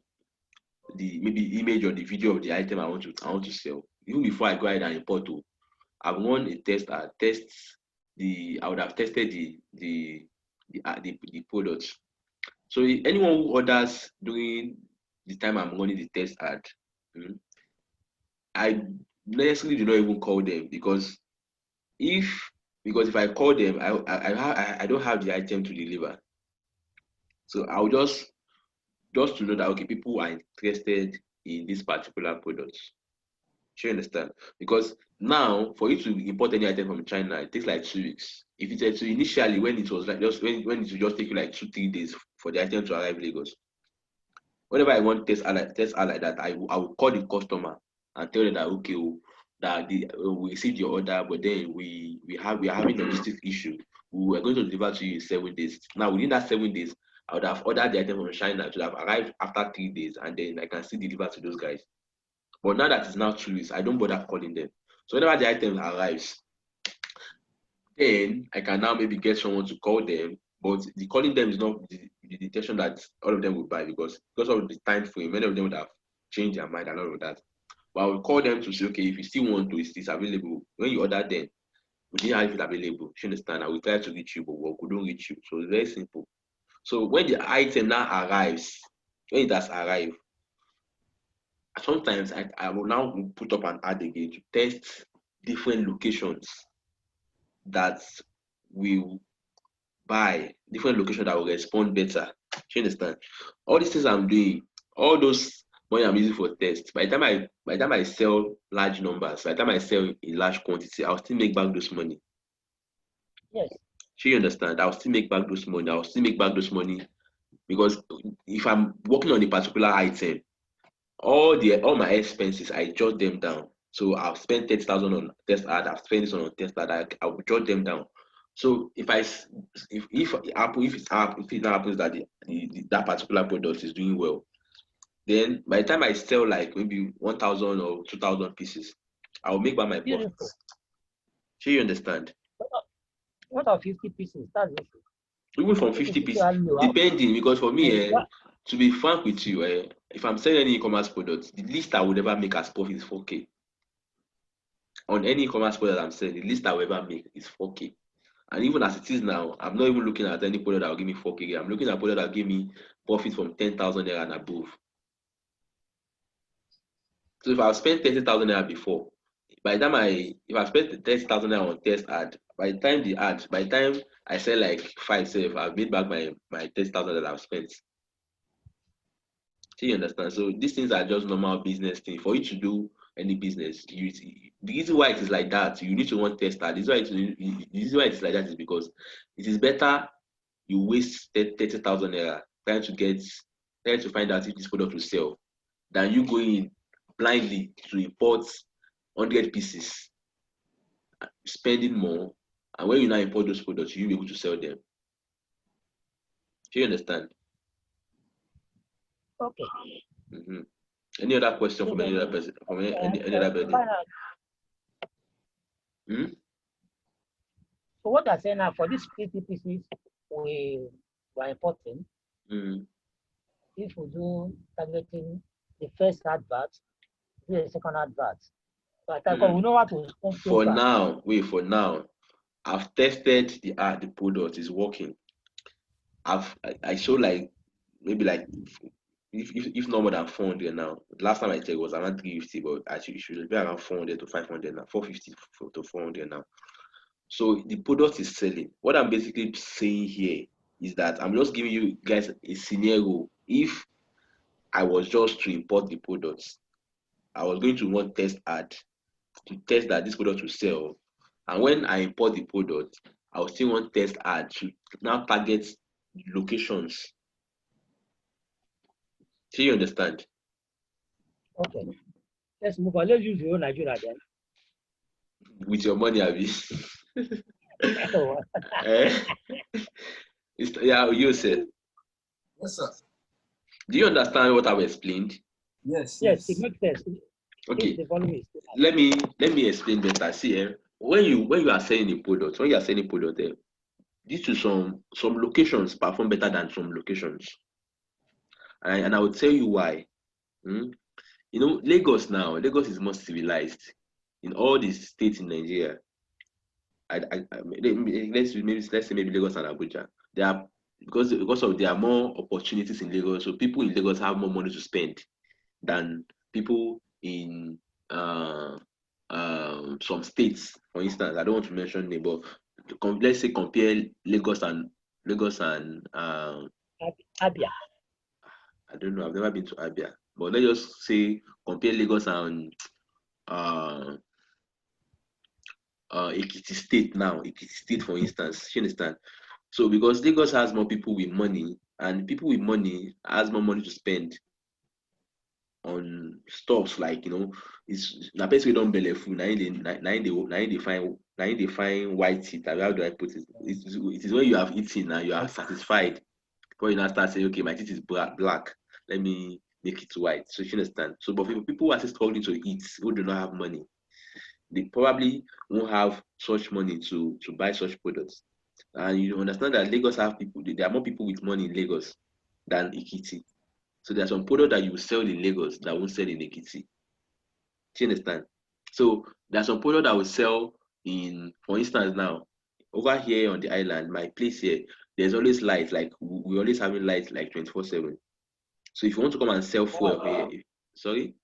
maybe image or the video of the item I want to sell. Even before I go ahead and import, I've run a test ad, test I would have tested the products. So anyone who orders during the time I'm running the test ad, I necessarily do not even call them because if I call them, I don't have the item to deliver. So I'll just to know that okay, people are interested in this particular product. Do you understand? Because now for you to import any item from China, it takes like 2 weeks. If it's to initially when it was like just when it will just take you like 2-3 days for the item to arrive in Lagos. Whenever I want test out like that, I will call the customer and tell them that okay, that we received your order, but then we are having logistic issue. We are going to deliver to you in 7 days. Now within that 7 days, I would have ordered the item from China to have arrived after 3 days, and then I can still deliver to those guys. But now that it's now 2 weeks, I don't bother calling them. So whenever the item arrives, then I can now maybe get someone to call them. But the calling them is not the intention that all of them will buy because of the time frame, many of them would have changed their mind and all of that. But I will call them to say, okay, if you still want to, it's available. When you order them, we didn't have it available. You understand? I will try to reach you, but we couldn't reach you. So it's very simple. So when the item now arrives, when it has arrived, sometimes I will now put up an ad again to test different locations that will buy, different locations that will respond better. You understand? All these things I'm doing, all those money I'm using for tests, by the time I sell large numbers, by the time I sell in large quantity, I'll still make back those money. Yes. You understand? I'll still make back those money. Because if I'm working on a particular item, all my expenses, I jot them down. So I've spent 30,000 on test ad, I've spent this on test ad, I will jot them down. So if it happens that that particular product is doing well, then by the time I sell like maybe 1,000 or 2,000 pieces, I will make back my profit. So you understand? What are 50 pieces? That's it. Even from 50 pieces, depending, because for me, to be frank with you, if I'm selling any e-commerce products, the least I would ever make as profit is 4K. On any e-commerce product I'm selling, the least I will ever make is 4K. And even as it is now, I'm not even looking at any product that will give me 4K. I'm looking at product that will give me profit from 10,000 naira and above. So if I've spent 30,000 naira before, by the time if I spent 30,000 naira on test ad, by the time I sell like 5 I've made back my 30,000 that I've spent. So you understand? So these things are just normal business things. For you to do any business, the reason why it is like that, you need to run test ad. The reason why it is like that is because it is better you waste 30,000 naira trying to find out if this product will sell than you going blindly to import 100 pieces, spending more, and when you now import those products, you'll be able to sell them. Do you understand? Okay. Mm-hmm. Any other question from any other person? From any other person? So what I say now, for these 50 pieces we were importing, if we do targeting the first advert, the second advert, but we know what to spend. For now, I've tested the product is working. I show like maybe like if no more than 400 now. Last time I checked was around 350, but actually it should be around 400 to 500 now, 450 to 400 now. So the product is selling. What I'm basically saying here is that I'm just giving you guys a scenario. If I was just to import the products, I was going to run test ad to test that this product will sell. And when I import the product, I will still want test ad to now target locations. Do you understand? Okay. Let's move on. Let's use your own Nigeria then. With your money, Abby. Yeah, you said. Yes, sir. Do you understand what I've explained? Yes. Yes, it makes sense. Okay. Let me explain better. See, when you are selling a product, due to some locations perform better than some locations, and I will tell you why. You know, Lagos is more civilized in all the states in Nigeria. let's say maybe Lagos and Abuja. There are because of there are more opportunities in Lagos, so people in Lagos have more money to spend than people in some states. For instance, I don't want to mention name, but let's say compare Lagos and Abia. I don't know. I've never been to Abia, but let's just say compare Lagos and Ekiti State now. Ekiti State, for instance, you understand? So because Lagos has more people with money, and people with money has more money to spend on stuffs like it's na person wey don belle full na dey find white teeth. How do I put it? It is when you have eaten and you are satisfied before you now start saying, okay, my teeth is black, let me make it white. So you understand? So but people who are still struggling to eat, who do not have money, they probably won't have such money to buy such products. And you understand that Lagos have people, there are more people with money in Lagos than Ekiti. So there are some products that you sell in Lagos that won't sell in Ekiti. Do you understand? So there are some products that will sell in, for instance, now over here on the island, my place here, there's always light. Like we always having light like 24/7. So if you want to come and sell fuel here, sorry,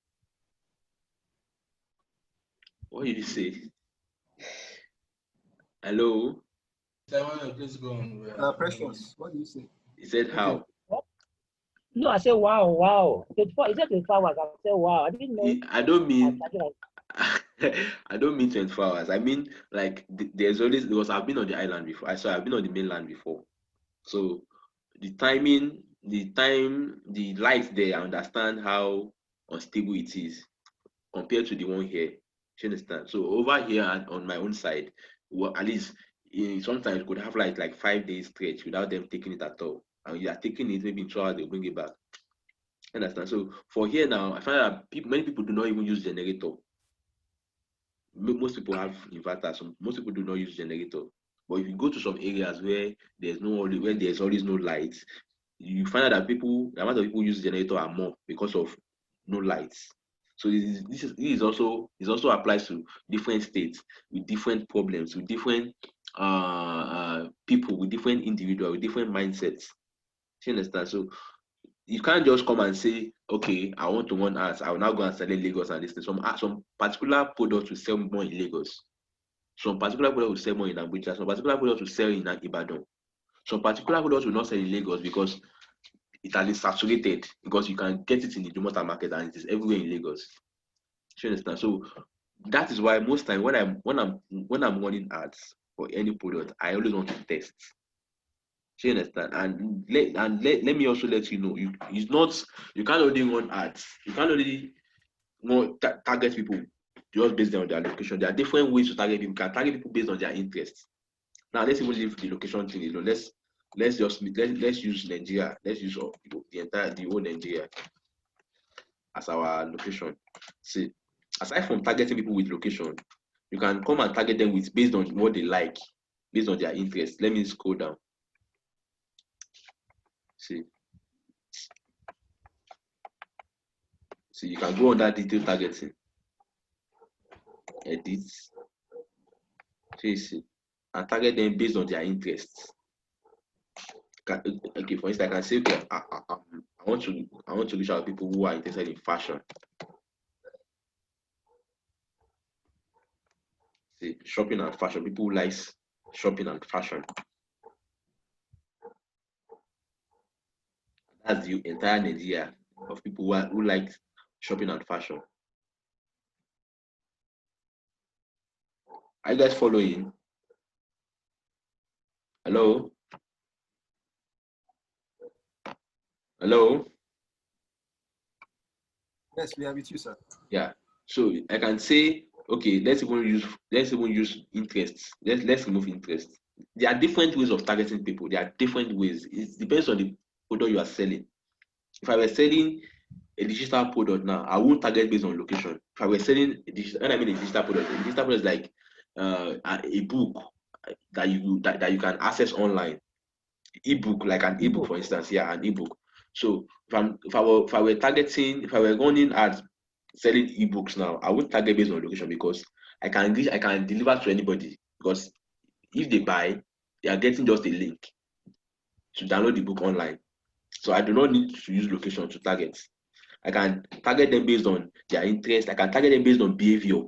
what did you say? Hello? Precious, what do you say? He said how? No, I said wow. 24, is that 24 hours? I said wow. I didn't know. I don't mean I don't mean 24 hours. I mean like there's always, because I've been on the island before. I've been on the mainland before. So the timing, the light there, I understand how unstable it is compared to the one here. You understand? So over here on my own side, well, at least sometimes you could have like 5 days stretch without them taking it at all. And you are taking it, maybe in 2 hours they'll bring it back. Understand? So for here now, I find that many people do not even use generator. Most people have inverters. So most people do not use generator. But if you go to some areas where there's always no lights, you find out that the amount of people who use generator are more because of no lights. So this also applies to different states with different problems, with different people, with different individuals, with different mindsets. You understand? So you can't just come and say, okay, I want to run ads. I will now go and sell in Lagos and this thing. Some particular products will sell more in Lagos. Some particular products will sell more in Abuja. Some particular products will sell in Ibadan. Some particular products will not sell in Lagos because it has been saturated, because you can get it in the Dumota market and it is everywhere in Lagos. You understand? So that is why most time when I'm running ads for any product, I always want to test. You understand? And let me also let you know, you can't only run ads. You can't only target people just based on their location. There are different ways to target people. You can target people based on their interests. Now let's even leave the location thing alone. Let's use Nigeria. Let's use the whole Nigeria as our location. See, aside from targeting people with location, you can come and target them with based on what they like, based on their interests. Let me scroll down. See, you can go on that detailed targeting. Edit. See, and target them based on their interests. Okay, for instance, I can say, okay, I want to reach out to people who are interested in fashion. See, shopping and fashion. People who like shopping and fashion. That's the entire Nigeria of people who like shopping and fashion. Are you guys following? Hello? Hello? Yes, we are with you, sir. Yeah. So I can say, okay, let's even use interests. Let's remove interest. There are different ways of targeting people. There are different ways. It depends on the product you are selling. If I were selling a digital product now, I won't target based on location. If I were selling a digital product is like a book that you can access online. Ebook, like an ebook, for instance, an ebook. So if I were running ads selling ebooks now, I would target based on location, because I can deliver to anybody, because if they buy, they are getting just a link to download the book online. So I do not need to use location to target. I can target them based on their interest. I can target them based on behavior,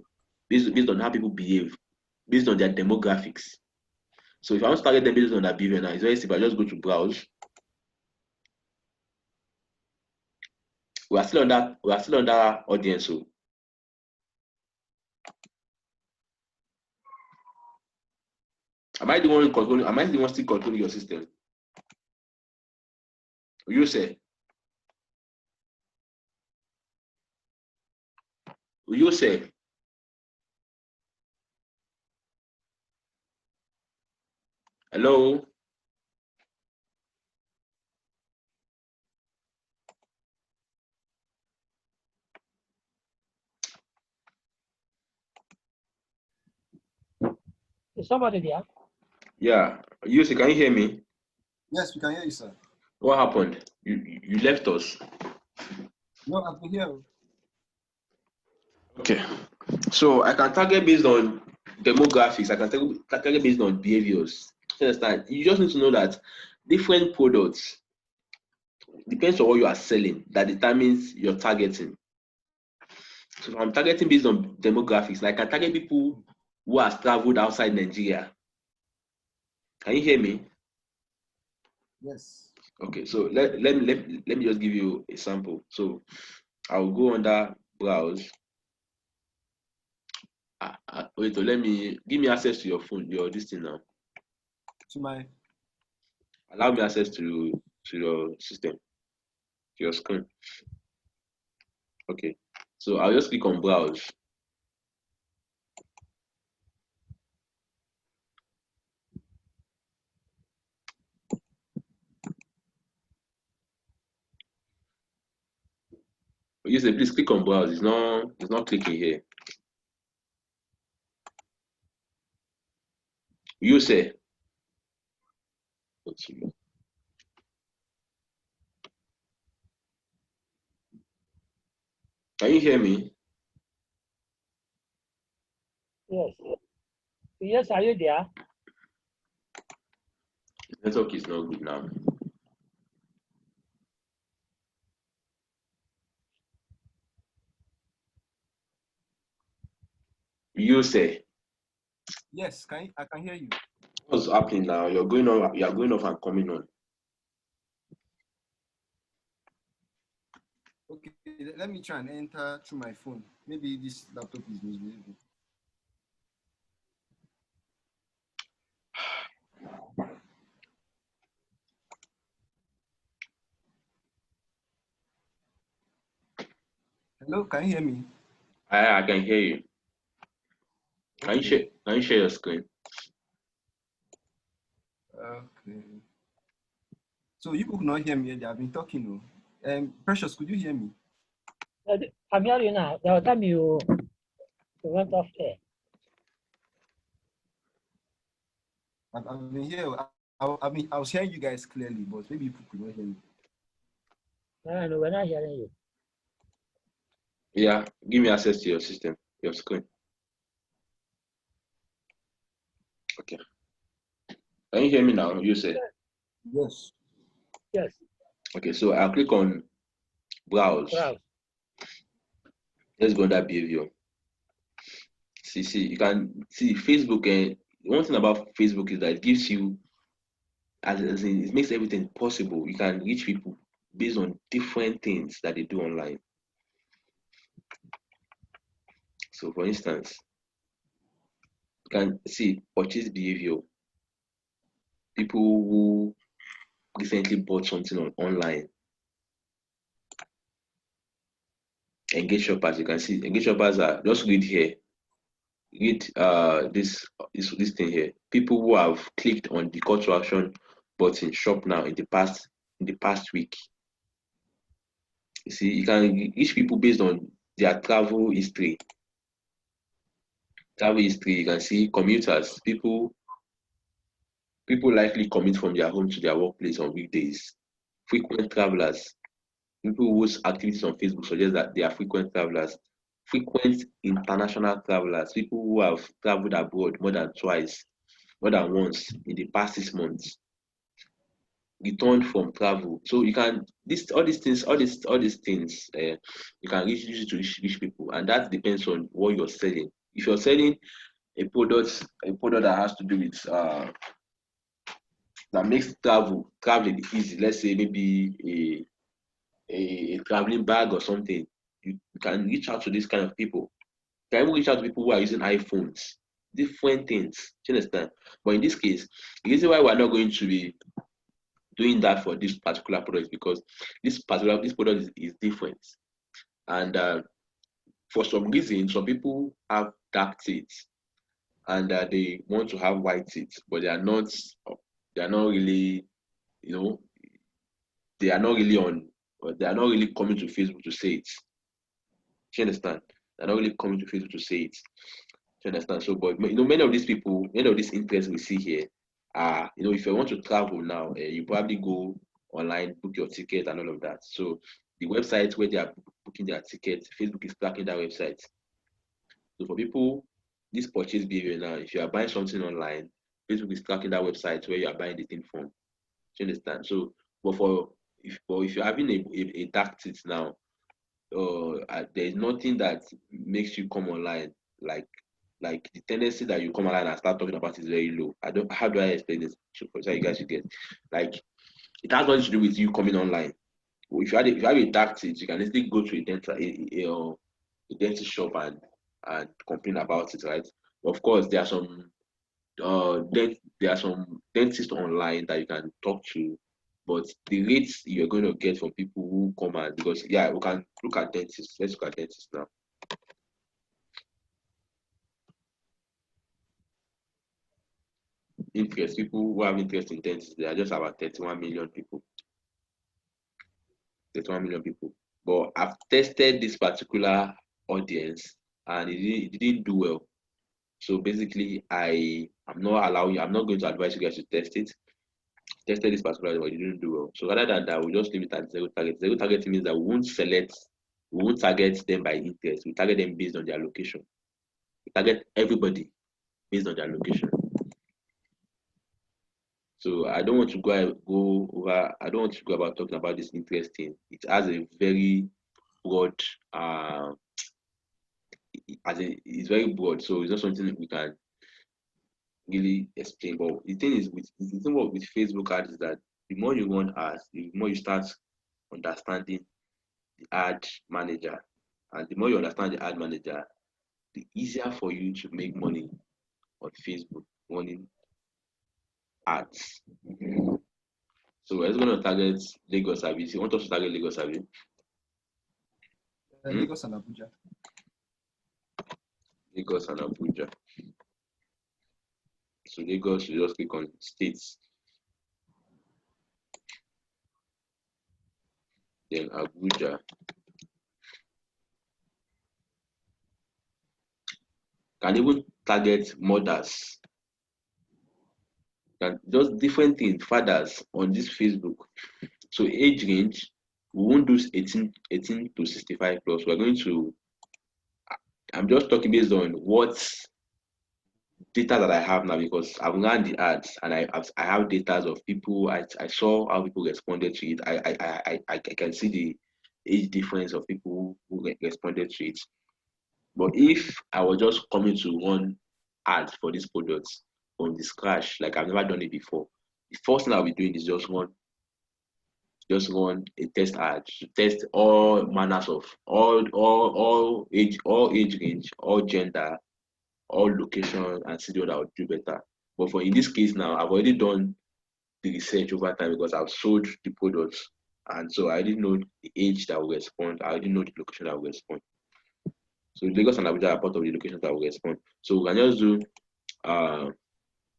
based on how people behave, based on their demographics. So if I want to target them based on their behavior now, it's very simple. I just go to browse. We are still on that audience. So am I the one controlling? Am I the one still controlling your system? You say. You say. Hello. Is somebody there? Yeah. You say, can you hear me? Yes, we can hear you, sir. What happened? You left us. No, I can hear you. Okay. So I can target based on demographics. I can target based on behaviors. You understand? You just need to know that different products depends on what you are selling that determines your targeting. So if I'm targeting based on demographics, like I can target people who have traveled outside Nigeria. Can you hear me? Yes. Okay, so let me just give you a sample. So I'll go under browse. Wait, so give me access to your phone, this thing now. To my Allow me access to your system, to your screen. Okay, so I'll just click on browse. You say please click on browse. It's not clicking here. You say. Can you hear me? Yes. Yes, are you there? Network is not good now. You say. yes, I can hear you. What's happening now? You're going off and coming on. Okay, let me try and enter through my phone. Maybe this laptop is misbehaving. Hello, can you hear me? I can hear you. Can you share your screen? Okay. So you could not hear me. They have been talking. Precious, could you hear me? I'm hearing you now. There was time you went off air. I've been here. I was hearing you guys clearly, but maybe people could not hear me. No, we're not hearing you. Yeah, give me access to your system, your screen. Okay. Can you hear me now? You say. Yes. Yes. Okay, so I'll click on browse. Let's go under behavior. See, you can see Facebook. And one thing about Facebook is that it gives you, as in, it makes everything possible. You can reach people based on different things that they do online. So, for instance, you can see purchase behavior. People who recently bought something online. Engage shoppers. You can see engage shoppers are just read here. Read this thing here. People who have clicked on the call to action button shop now in the past week. You see, you can reach people based on their travel history. You can see commuters, people likely commute from their home to their workplace on weekdays. Frequent travelers, people whose activities on Facebook suggest that they are frequent travelers. Frequent international travelers, people who have traveled abroad more than twice. more than once in the past 6 months, returned from travel. So you can all these things, you can use it to reach people, and that depends on what you're selling. If you're selling a product that has to do with that makes traveling easy, let's say maybe a traveling bag or something, you can reach out to these kind of people. You can even reach out to people who are using iPhones, different things. Do you understand? But in this case, the reason why we're not going to be doing that for this particular product is because this product is different. And for some reason, some people have dark teeth and they want to have white teeth, but they are not really, you know, they are not really they are not really coming to Facebook to say it. Do you understand? They're not really coming to Facebook to say it. Do you understand? So, but many of these people, many of these interests we see here are, if you want to travel now, you probably go online, book your ticket and all of that. So the website where they are booking their ticket, Facebook is tracking that website. So for people, this purchase behavior now, if you are buying something online, Facebook is tracking that website where you are buying the thing from. Do you understand? So, if you're having a dark teeth now, there's nothing that makes you come online like the tendency that you come online and start talking about is very low. How do I explain this so you guys should get, like, it has nothing to do with you coming online. If you have a dark teeth, you can easily go to a dentist shop and complain about it, right? Of course, there are some dentists online that you can talk to, but the rates you're going to get from people who come and, because we can look at dentists. Let's look at dentists now. People who have interest in dentists, there are just about 31 million people. 31 million people. But I've tested this particular audience and it didn't do well. So basically, I'm not going to advise you guys to test it. Tested this particular, but it didn't do well. So rather than that, we just leave it at zero target. Zero target means that we won't target them by interest. We target them based on their location. We target everybody based on their location. So I don't want to go over. I don't want to go about talking about this interest thing. It has a very broad, it's very broad. So it's not something we can really explain. But the thing is, with Facebook ads is that the more you run ads, the more you start understanding the ad manager, and the more you understand the ad manager, the easier for you to make money on Facebook running ads. So we're going to target Lagos service. You want us to target Lagos service? Lagos and Abuja. Lagos and Abuja. So Lagos, you just click on states. Then Abuja. Can even target mothers. Can just different things, fathers on this Facebook. So age range, we won't do 18 to 65 plus. We're going to, I'm just talking based on what data that I have now, because I've run the ads and I have data of people. I saw how people responded to it. I can see the age difference of people who responded to it. But if I was just coming to run ads for these products from the scratch, like I've never done it before, the first thing I'll be doing is just run a test ad to test all manners of all age range, all gender, all location, and see what I would do better. But in this case now, I've already done the research over time because I've sold the products, and so I didn't know the age that will respond. I didn't know the location that will respond. So Lagos and Abuja are part of the locations that will respond. So we can just do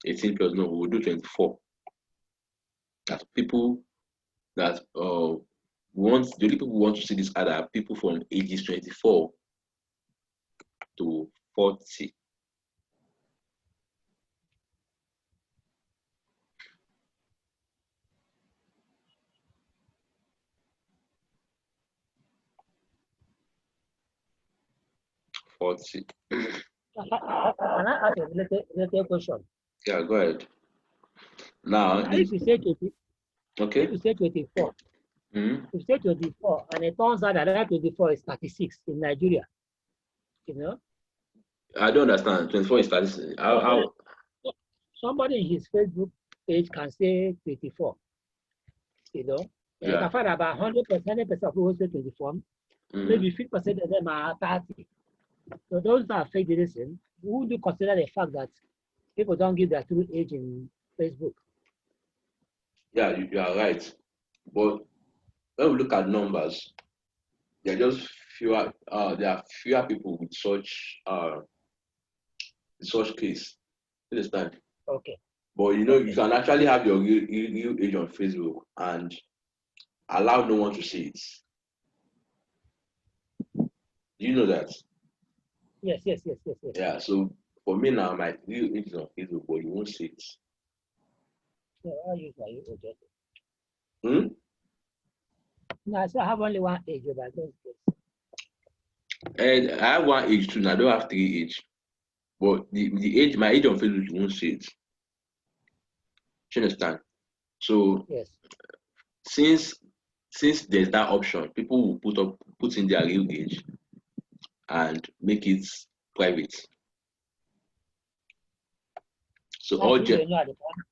18 plus. No, we will do 24. That's people that the only people who want to see this ad are people from ages 24 to 40. Can I ask a related question? Yeah, go ahead. Now, If you say 20, okay. if you say 24, Mm-hmm. if you say 24, and it turns out that that 24 is 36 in Nigeria, you know, I don't understand. 24 is statistics. somebody in his Facebook page can say 24, you know. And you Yeah. can find about 100% of people say 24, maybe 50% of them are 30. So those that are fake citizens, who do consider the fact that people don't give their true age in Facebook? Yeah, you are right. But when we look at numbers, there are just fewer. There are fewer people with such case. Understand? Okay. But you Okay. can actually have your real age on Facebook and allow no one to see it. Do you know that? Yes. Yeah. So for me now, my real age is on Facebook, but you won't see it. So I use my age. Hmm? No, so I have only one age, but I don't get. And I have one age too. And I don't have three age. But the age, my age on Facebook, you won't see it. Do you understand? So Yes. since there's that option, people will put in their real age and make it private. So That's all if they know at the point.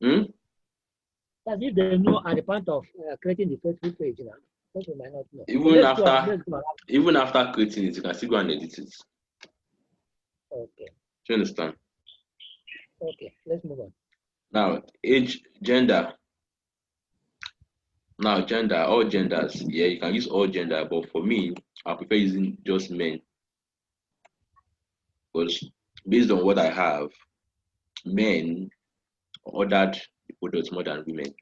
hmm? That's if they know at the point of creating the Facebook page now. But we might not know. So even let's go on. after Let's go on. even after creating it, you can still go and edit it. Okay. Do you understand? Okay. Let's move on. Now, age, gender. Now, gender, all genders. Yeah, you can use all gender, but for me, I prefer using just men because based on what I have, men ordered products more than women.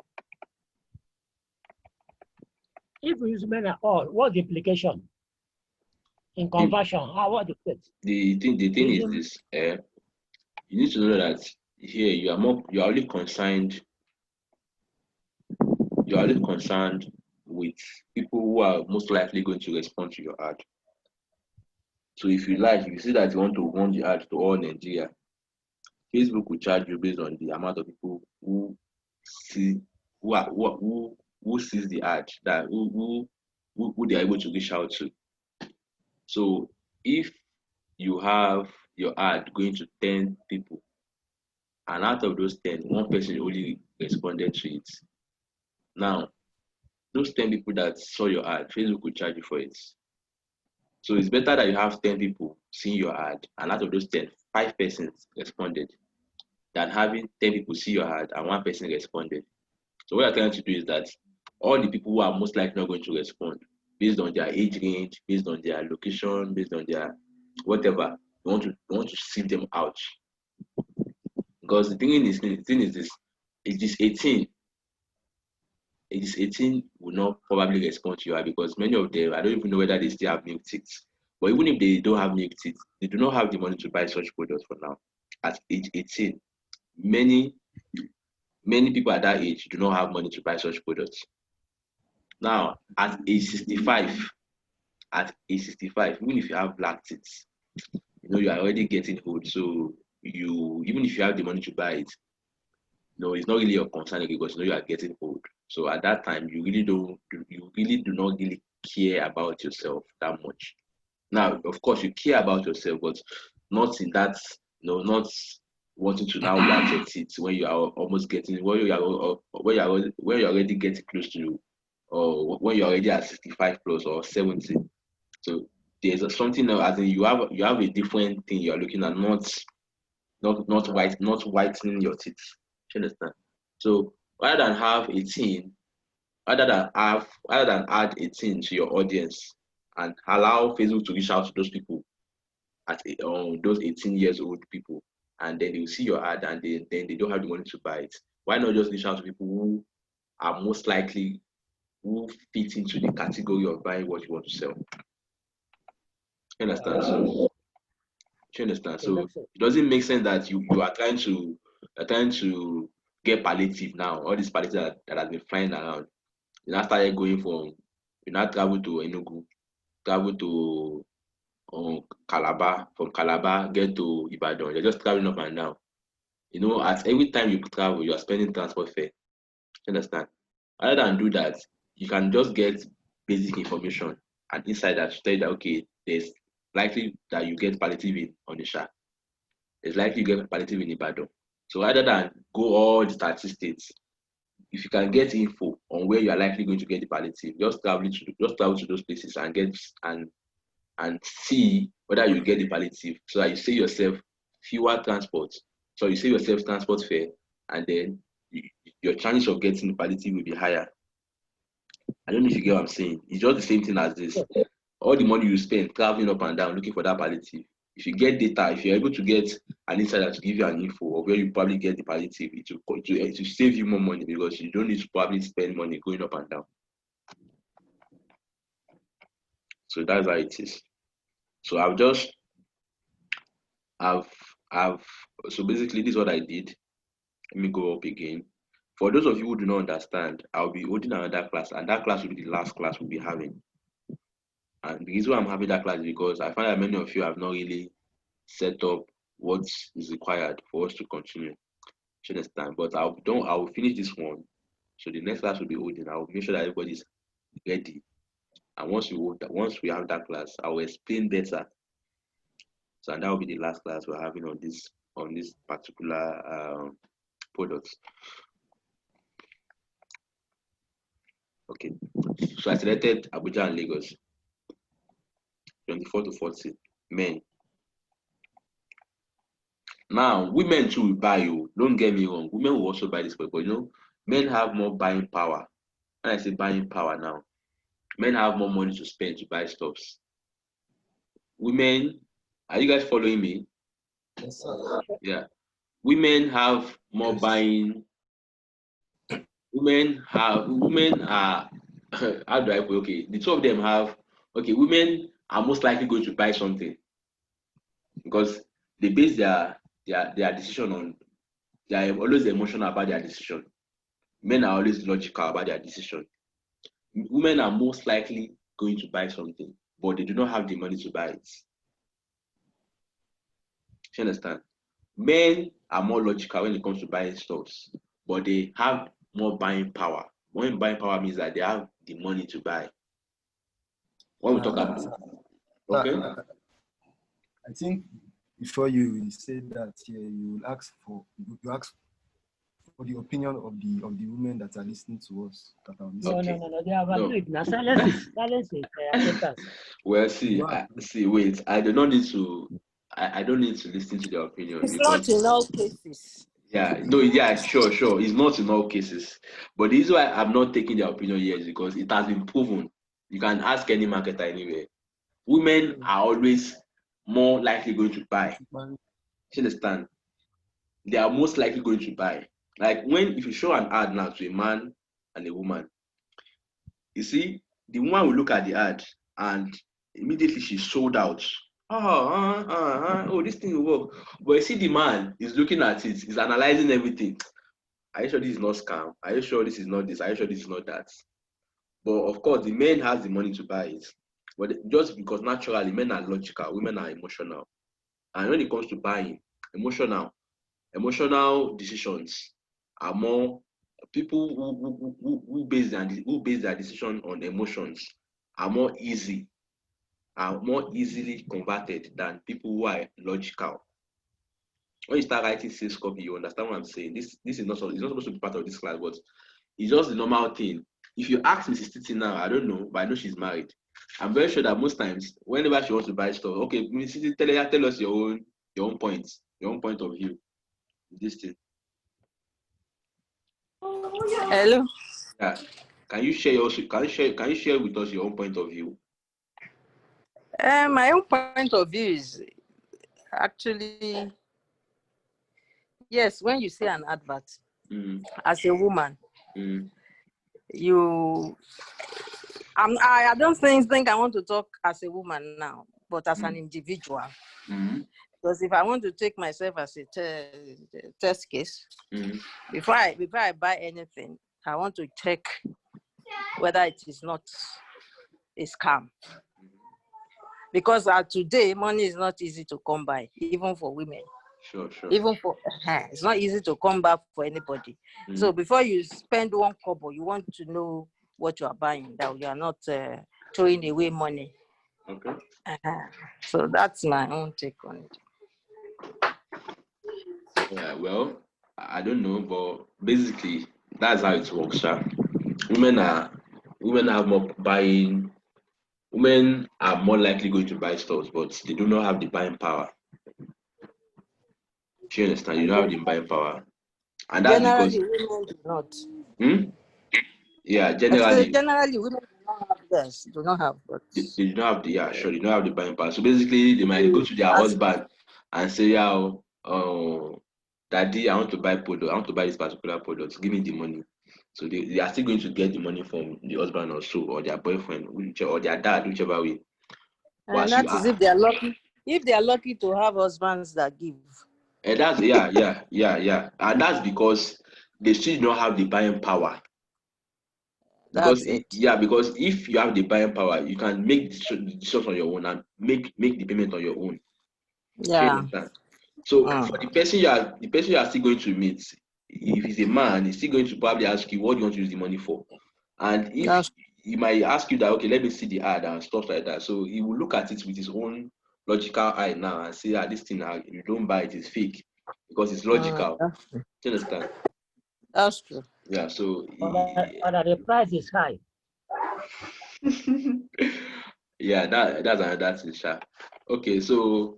If we use men at all, what's the implication in conversion? What the fit? The thing is this: you need to know that here you are only concerned with people who are most likely going to respond to your ad. So if you see that you want to run the ad to all Nigeria, Facebook will charge you based on the amount of people who see who sees the ad, that who they are able to reach out to. So if you have your ad going to 10 people, and out of those 10, one person only responded to it. Now, those 10 people that saw your ad, Facebook will charge you for it. So it's better that you have 10 people seeing your ad, and out of those 10, 5 persons responded, than having 10 people see your ad and one person responded. So what I'm trying to do is that all the people who are most likely not going to respond, based on their age range, based on their location, based on their whatever, you want to sieve them out. Because the thing is this: it is 18. It is 18 will not probably respond to you because many of them, I don't even know whether they still have milk teeth. But even if they don't have milk teeth, they do not have the money to buy such products for now. At age 18, many people at that age do not have money to buy such products. Now, at age 65, even if you have black teeth, you are already getting old. So even if you have the money to buy it, no, it's not really your concern because you are getting old. So at that time, you really do not really care about yourself that much. Now, of course, you care about yourself, but not in that, not wanting to now wax your teeth when you are almost getting, when you're already getting close to, or when you're already at 65 plus or 70. So there's something now, as in you have a different thing you're looking at, not whitening your teeth. You understand? So rather than add 18 to your audience and allow Facebook to reach out to those people at those 18 years old people, and then they will see your ad and then they don't have the money to buy it. Why not just reach out to people who are most likely, who fit into the category of buying what you want to sell? You understand? So it doesn't make sense that you are trying to get palliative now. All this palliative that has been flying around. You now started going you now travel to Enugu, travel to Calabar, from Calabar get to Ibadan. You're just traveling up and down. You know, at every time you travel, you are spending transport fare. You understand? Rather than do that, you can just get basic information and inside that tell you that okay, there's likely that you get palliative in Onisha. There's likely you get palliative in Ibadan. So rather than go all the 30 states, if you can get info on where you are likely going to get the palliative, just travel to those places and get and see whether you get the palliative, so that you save yourself fewer transport. So you save yourself transport fare, and then your chances of getting the palliative will be higher. I don't know if you get what I'm saying. It's just the same thing as this. All the money you spend traveling up and down looking for that palliative. If you get data, if you're able to get an insider to give you an info of where you probably get the palliative, it will save you more money because you don't need to probably spend money going up and down. So that's how it is. So so basically this is what I did. Let me go up again. For those of you who do not understand, I'll be holding another class, and that class will be the last class we'll be having. And the reason why I'm having that class is because I find that many of you have not really set up what is required for us to continue. You understand? But I will finish this one. So the next class will be holding. I will make sure that everybody's ready. And once we have that class, I will explain better. So and that will be the last class we're having on this particular product. Okay. So I selected Abuja and Lagos. 24 to 40 men. Now, women too will buy you. Don't get me wrong. Women will also buy this, but you know, men have more buying power. When I say buying power now, men have more money to spend to buy stuffs. Women, are you guys following me? Yes, sir. Yeah. Women have more buying. Women are how do I put? Okay, the two of them have. Okay, women are most likely going to buy something because they base their decision on. They are always emotional about their decision. Men are always logical about their decision. Women are most likely going to buy something, but they do not have the money to buy it. You understand? Men are more logical when it comes to buying stuffs, but they have more buying power. When buying power means that they have the money to buy. When we talk about okay. I think before you said that you will ask for the opinion of the women that are listening to us. No, they have agreed. Now silence is acceptance. Well, wait. I do not need to. I don't need to listen to their opinion. It's not in all cases. Yeah, no, yeah, sure. It's not in all cases. But the reason why I'm not taking their opinion yet is because it has been proven. You can ask any marketer anywhere. Women are always more likely going to buy. You understand? They are most likely going to buy. Like if you show an ad now to a man and a woman, you see, the woman will look at the ad and immediately she's sold out. Oh, this thing will work. But you see, the man is looking at it, he's analyzing everything. Are you sure this is not scam? Are you sure this is not this? Are you sure this is not that? But of course, the man has the money to buy it. But just because naturally men are logical, women are emotional. And when it comes to buying, emotional decisions are more people who base their decision on emotions are more easily converted than people who are logical. When you start writing sales copy, you understand what I'm saying. This is not it's not supposed to be part of this class, but it's just the normal thing. If you ask Mrs. Titi now, I don't know, but I know she's married. I'm very sure that most times, whenever she wants to buy stuff, okay, Mrs. Titi, tell us your own point of view. This thing. Hello. Yeah. Can you share with us your own point of view? My own point of view is actually, yes, when you see an advert as a woman, I don't think I want to talk as a woman now, but as an individual. Because if I want to take myself as a test case, before I buy anything, I want to check whether it is not a scam. Because today, money is not easy to come by, even for women. Sure. Even for it's not easy to come back for anybody. So before you spend one kobo, you want to know what you are buying, that you are not throwing away money. Okay. So that's my own take on it. Yeah, well, I don't know, but basically that's how it works, sir. Women are more buying. Women are more likely going to buy stores, but they do not have the buying power. Do you understand? You don't have the buying power, and that's because Generally, women do not. Yeah, I generally say generally, women do not have. Yes, do not have. But they do not have the sure, they don't have the buying power. So basically, they might go to their husband and say, "Yeah, daddy, I want to buy product. I want to buy this particular product. Give me the money." So they are still going to get the money from the husband or so, or their boyfriend, or their dad, whichever way. But and that is if they are lucky. If they are lucky to have husbands that give. And that's yeah. And that's because they still don't have the buying power. Because That's it. because if you have the buying power, you can make decisions on your own and make the payment on your own. Yeah. So for the person you are still going to meet, if he's a man, he's still going to probably ask you what do you want to use the money for. And if he might ask you that, okay, let me see the ad and stuff like that. So he will look at it with his own logical eye now and say, this thing, if you don't buy it, it's fake. Because it's logical. Do you understand? That's true. Yeah, so the price is high. yeah, that's another thing, sha. Okay, so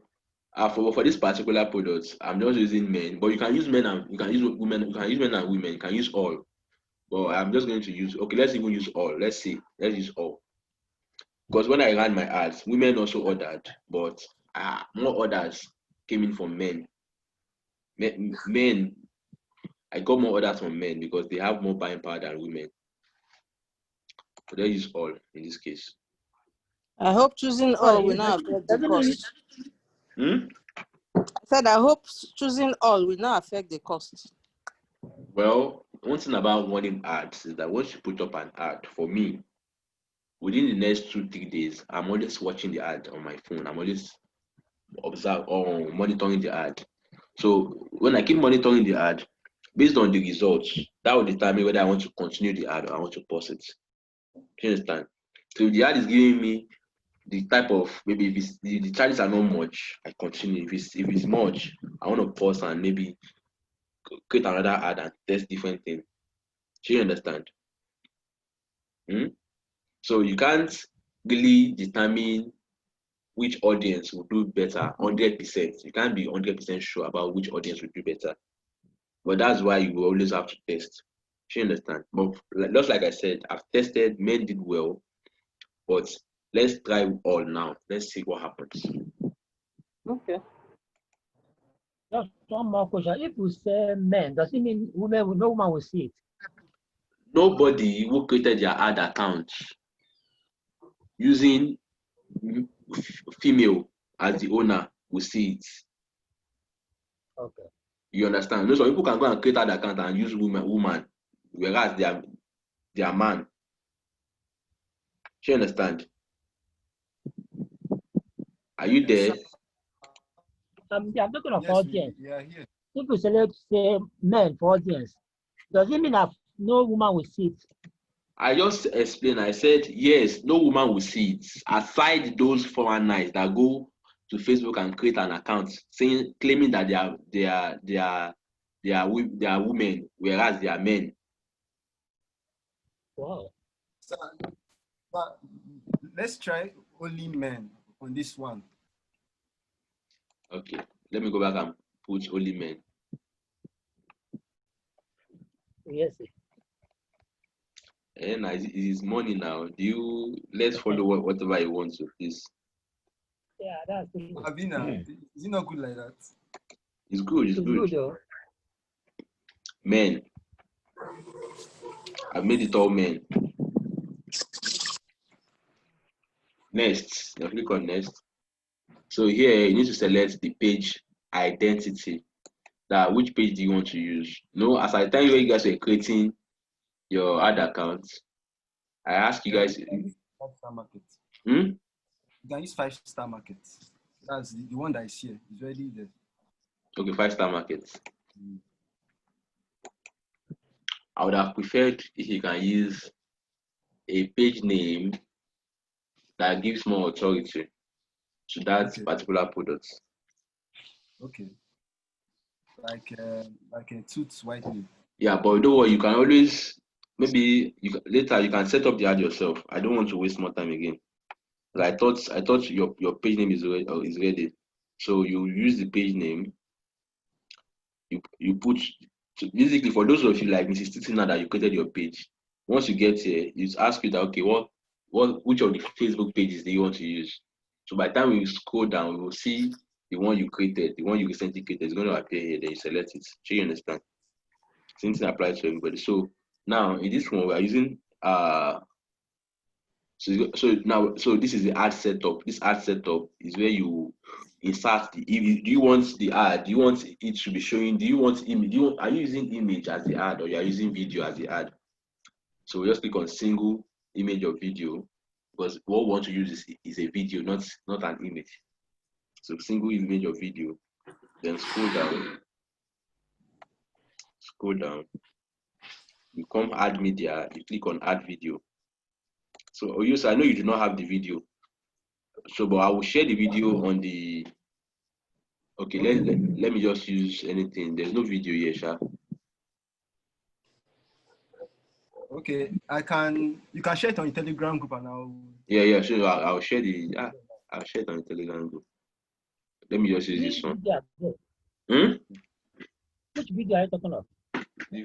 for this particular product, I'm just using men, but you can use men and you can use women, you can use men and women, you can use all. But I'm just going to use, okay, let's even use all. Let's use all. Because when I ran my ads, women also ordered, but more orders came in from men. Men, I got more orders from men because they have more buying power than women. So let's use all in this case. I hope choosing all will not affect the cost. I said I hope choosing all will not affect the cost. Well, one thing about running ads is that once you put up an ad, for me, within the next 2-3 days, I'm always watching the ad on my phone. I'm always monitoring the ad. So when I keep monitoring the ad, based on the results, that will determine whether I want to continue the ad or I want to pause it. Do you understand? So if the ad is giving me the type of, maybe if the charges are not much, I continue. If it's much, I want to pause and maybe create another ad and test different things. Do you understand? So you can't really determine which audience will do better 100%. You can't be 100% sure about which audience will do better. But that's why you will always have to test. Do you understand? But just like I said, I've tested, men did well, but let's try all now. Let's see what happens. Okay. Just one more question. If we say men, does it mean no woman will see it? Nobody who created their ad account using female as the owner will see it. Okay. You understand? No, some people can go and create an account and use woman, whereas they are man. Do you understand? Are you there? I'm talking of Yes, audience. we are here. If we select say men for audience, does it mean that no woman will see it? I just explained. I said yes, no woman will see it. Aside those 419s that go to Facebook and create an account claiming that they are women, whereas they are men. Wow. So, but let's try only men on this one. Okay, let me go back and put only men. Yes. And it is money now. Let's follow whatever you want to, please. Yeah, that's it. Avina, is it not good like that? It's good. It's good. Though. Men. I've made it all men. Next. Now click on next. So here you need to select the page identity. That which page do you want to use? No, as I tell you guys were creating your ad account, I ask you guys. 5-star market. You You can use 5-star market. That's the one that is here. It's already there. Okay, 5-star markets. I would have preferred if you can use a page name that gives more authority to that particular product. Okay. Like a tooth whitening. Yeah, but don't worry, you can always maybe later you can set up the ad yourself. I don't want to waste more time again. I thought your page name is ready. So you use the page name. You put, so basically for those of you like Mrs. Titina that you created your page. Once you get here, it ask you that okay, which of the Facebook pages do you want to use? So by the time we scroll down, we will see the one you created, the one you recently created is going to appear here. Then you select it. So you understand? Same thing applies to everybody. So now in this one we are using so this is the ad setup. This ad setup is where you insert do you want the ad? Do you want it to be showing? Do you want image? Are you using image as the ad or you are using video as the ad? So we just click on single image or video because what we want to use is a video, not an image. So single image or video. Then scroll down. Scroll down. You come add media. You click on add video. So I know you do not have the video. So, but I will share the video on the. Okay, let me just use anything. There's no video here, Sha. Okay, you can share it on your Telegram group and I'll. Yeah, sure. I'll share I'll share it on the Telegram group. Let me just use this one. Which video are you talking of? The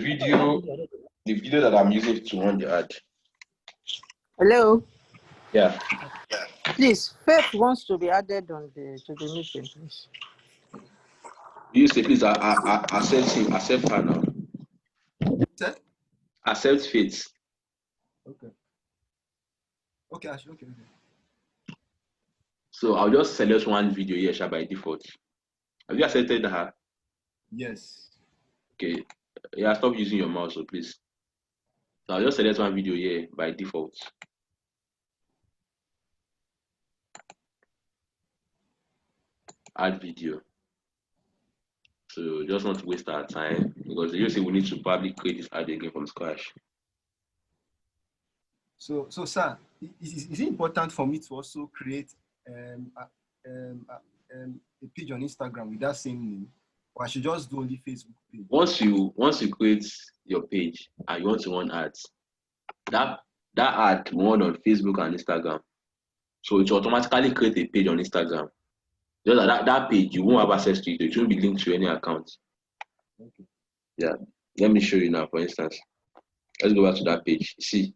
video that I'm using to run the ad. Hello. Yeah. Please, Faith wants to be added to the meeting, please. You say please accept her now. Set? Accept Faith. Okay. Okay. So I'll just select one video here, Sha, by default. Have you accepted her? Yes. Okay. Yeah, stop using your mouse, so please. So I'll just select one video here by default. Add video. So just not to waste our time because they just say we need to probably create this ad again from scratch. So sir, is it important for me to also create a page on Instagram with that same name, or I should just do only Facebook page? Once you create your page and you want to run ads, that ad will run on Facebook and Instagram. So it will automatically create a page on Instagram. Just that page, you won't have access to it. It won't be linked to any account. Okay. Yeah. Let me show you now, for instance. Let's go back to that page. You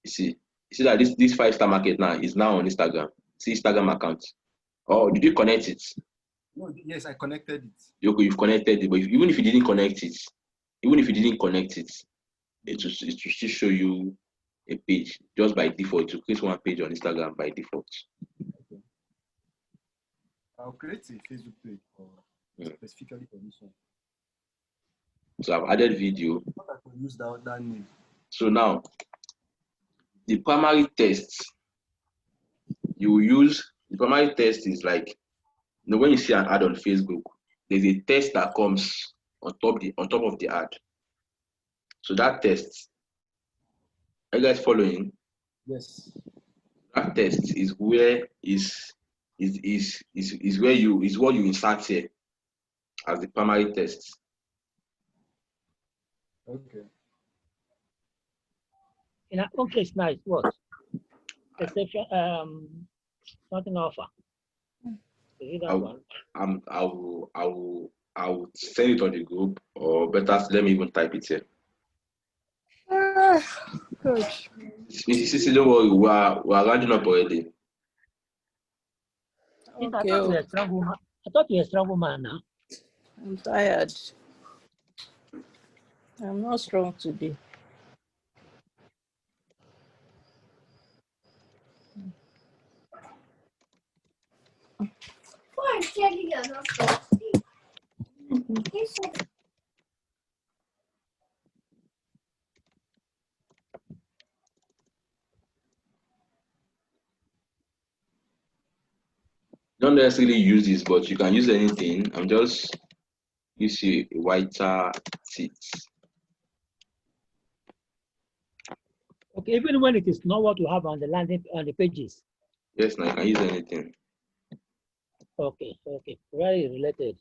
see that this 5-star market now is now on Instagram. See Instagram account. Oh, did you connect it? No, yes, I connected it. You've connected it, but even if you didn't connect it, it will still show you a page just by default. To create one page on Instagram by default. Okay. I'll create a Facebook page specifically for this one. So I've added video. I can use that name. So now, the primary test is like, when you see an ad on Facebook, there's a test that comes on top of the ad. So that test, are you guys following? Yes. That test is where what you insert here as the primary test. Okay. In our own case now, it's what? Exception, nothing offer. Is it that one? I will send it on the group, or better, let me even type it here. Don't worry, we are rounding up already. Okay. I thought you were a strong woman. I thought you were a strong woman now. I'm tired. I'm not strong today. Don't necessarily use this, but you can use anything. I'm just You see a whiter teeth. Okay, even when it is not what you have on the landing on the pages. Yes, now you can use anything. Okay, very related.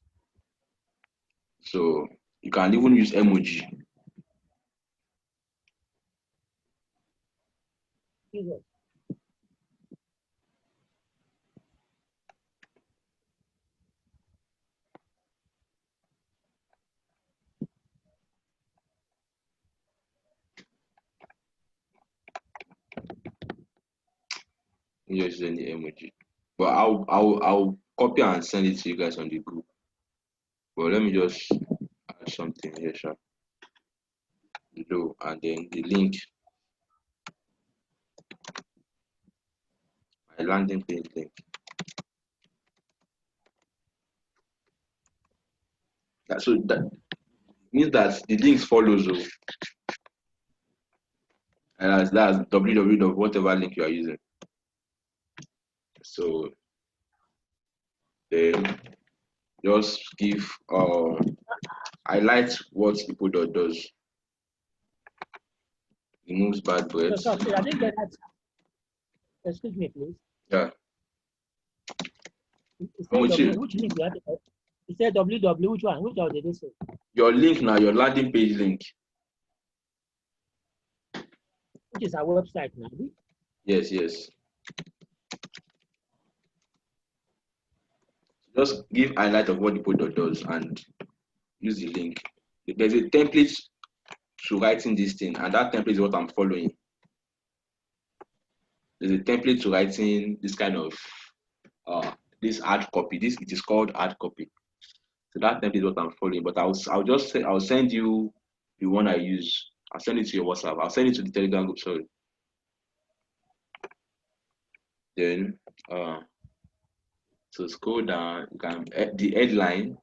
So you can even use emoji. Jesus. Use any emoji. But I'll copy and send it to you guys on the group. But let me just add something here, sure. Below, and then the link. My landing page link. So that means that the links follows. And that's www. Whatever link you are using. So then just give highlight what Ipodot does. Removes bad words. So, I didn't get that. Excuse me, please. Yeah. It said which link you have to? It said www. Which one? Which one did they say? Your link now, your landing page link. Which is our website now. Yes. Just give highlight of what the product does and use the link. There's a template to writing this thing, and that template is what I'm following. There's a template to writing this kind of this hard copy. It is called hard copy. So that template is what I'm following. But I'll send you the one I use. I'll send it to your WhatsApp. I'll send it to the Telegram group. Sorry. Then so scroll down. You can the headline.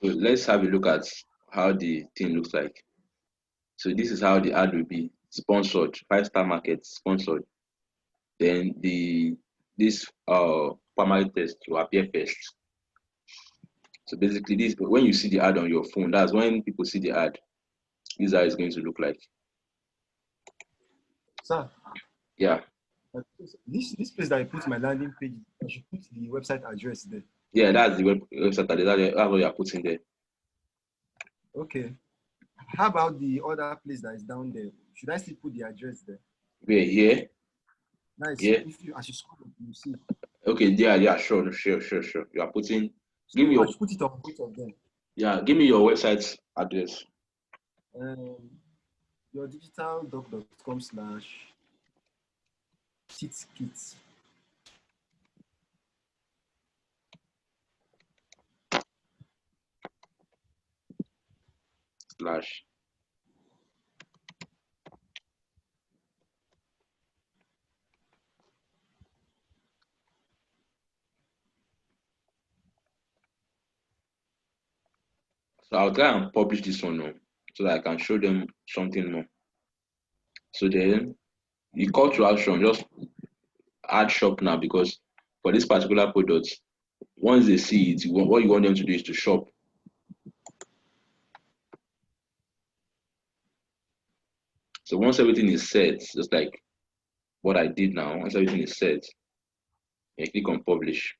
So let's have a look at how the thing looks like. So this is how the ad will be sponsored, 5-star market sponsored. Then this primary text will appear first. So basically this, when you see the ad on your phone, that's when people see the ad. This is how it's going to look like. Sir. Yeah. This place that I put my landing page, I should put the website address there. Yeah, that's the website address. That's what you are putting there. Okay. How about the other place that is down there? Should I still put the address there? Where here? Nice. Yeah. If you, as you scroll, you see. Okay. Yeah. Sure. You are putting. So give me your. I should put it on both of them. Yeah. Give me your website address. yourdigitaldoc.com/teachkits. / So I'll try and publish this one now so that I can show them something more. So then the call to action, just add shop now, because for this particular product, once they see it, what you want them to do is to shop. So once everything is set, just like what I did now, once everything is set, I click on publish.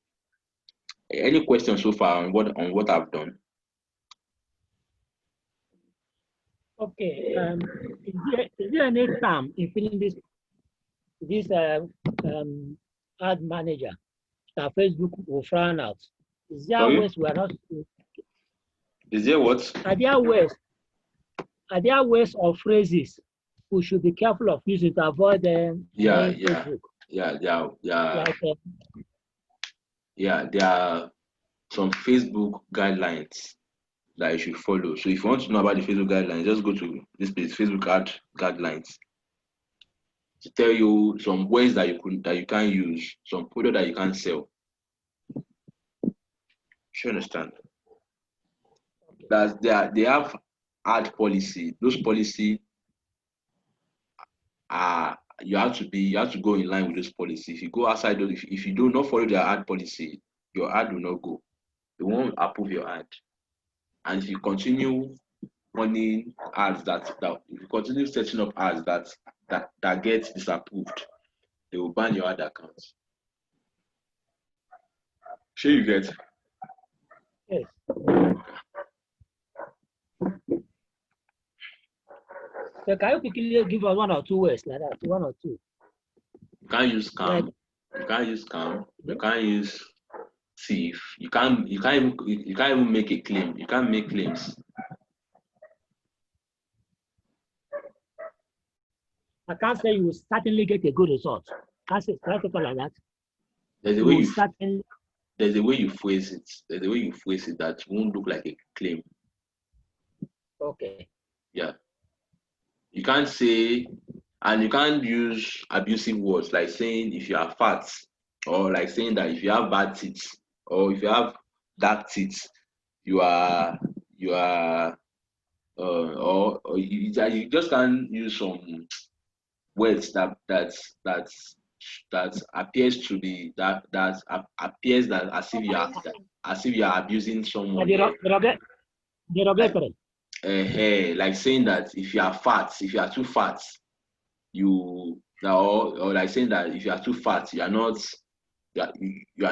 Any questions so far on what I've done? Okay. Is there any term in filling this ad manager that Facebook will frown out? Is there ways we are not? Is there what? Are there ways or phrases we should be careful of using to avoid them? Facebook? Yeah. There are some Facebook guidelines that you should follow. So if you want to know about the Facebook guidelines, just go to this place, Facebook ad guidelines, to tell you some ways that you can use, some product that you can sell. You understand? That they have ad policy. Those policy are you have to go in line with those policy. If you go outside those, if you do not follow their ad policy, your ad will not go. They won't approve your ad. And if you continue running ads that if you continue setting up ads that get disapproved, they will ban your ad account. Sure you get? Yes. So can you quickly give us 1 or 2 words like that? 1 or 2. You can't use scam. You can't use scam. You can't use thief. You can't even make a claim. You can't make claims. I can't say you will certainly get a good result. Can't say like that. There's a way you phrase it. There's a way you phrase it that won't look like a claim. Okay. Yeah. You can't say, and you can't use abusive words like saying if you are fat, or like saying that if you have bad teeth, or if you have dark teeth, you just can't use some words that appears to be that appears that as if you are abusing someone. Derogatory. Like saying that if you are fat, if you are too fat, or like saying that if you are too fat, you are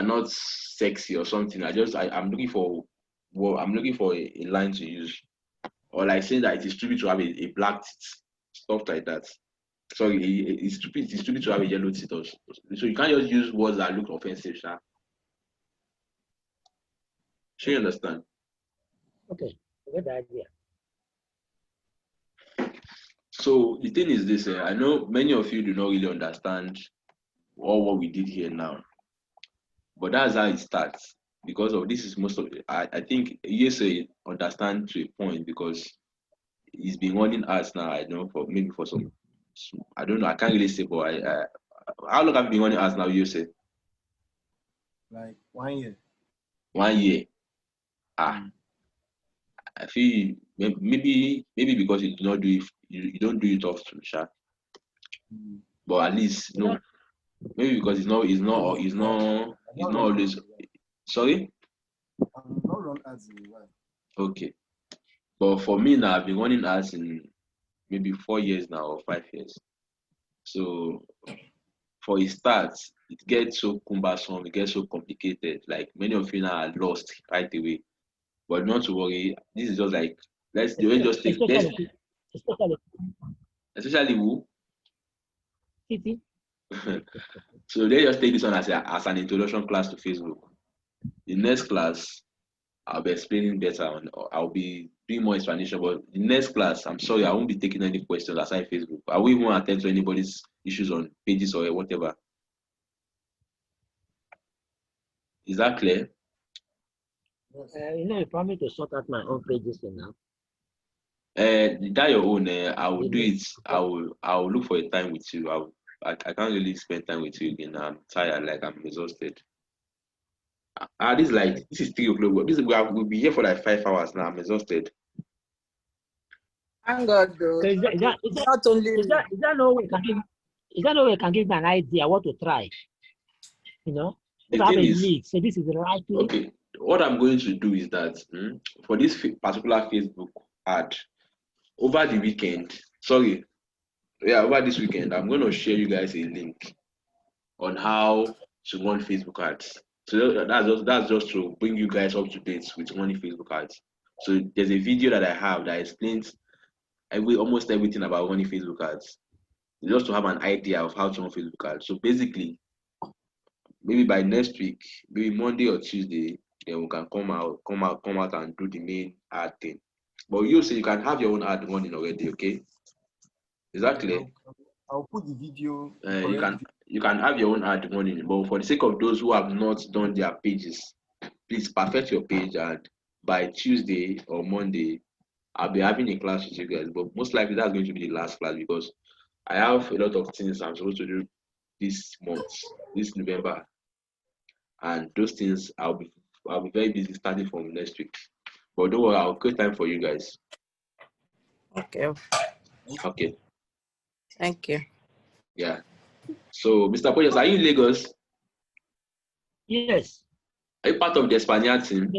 not sexy or something. I'm looking for a line to use, or like saying that it is stupid to have a black teeth, stuff like that. Sorry, it's stupid to have a yellow teeth. So you can't just use words that look offensive, sir. Sure, you understand? Okay, good idea. So the thing is this, I know many of you do not really understand all what we did here now, but that's how it starts. Because of this is most of it. I think ESA understand to a point because he's been running ads now. I know for some, I don't know. I can't really say, but how long have you been running ads now? ESA? Like 1 year. 1 year. I feel maybe because you do not do it, you don't do it often, sure. But at least maybe because it's not always. Sorry? I'm not run ads in a while. Okay. But for me now, I've been running ads in maybe 4 years now or 5 years. So for a start, it gets so cumbersome, it gets so complicated. Like many of you now are lost right away. But not to worry, this is just like just take especially who? City. So they just take this one as an introduction class to Facebook. The next class, I'll be explaining better, I'll be doing more explanation. But the next class, I'm sorry, I won't be taking any questions aside Facebook. I won't even attend to anybody's issues on pages or whatever. Is that clear? You promised to sort out my own pages now. That your own. I will do it. I will look for a time with you. I can't really spend time with you again. I'm tired. Like I'm exhausted. This is 3 o'clock. We'll be here for like 5 hours now. I'm exhausted. Thank God, though. Is that no way can give me an idea what to try? The thing is, so this is the right way. Okay, what I'm going to do is that for this particular Facebook ad, over this weekend, I'm going to share you guys a link on how to run Facebook ads. So that's just to bring you guys up to date with running Facebook ads. So there's a video that I have that explains almost everything about running Facebook ads, just to have an idea of how to run Facebook ads. So basically, maybe by next week, maybe Monday or Tuesday, then we can come out and do the main ad thing. But you say you can have your own ad running already, okay? Is that clear? I'll put the video. You can have your own ad running, but for the sake of those who have not done their pages, please perfect your page and by Tuesday or Monday, I'll be having a class with you guys. But most likely that's going to be the last class because I have a lot of things I'm supposed to do this month, this November, and those things I'll be very busy starting from next week. But don't worry, I'll create time for you guys. Okay. Okay. Thank you. Yeah. So, Mr. Poyos, are you in Lagos? Yes. Are you part of the Espana team?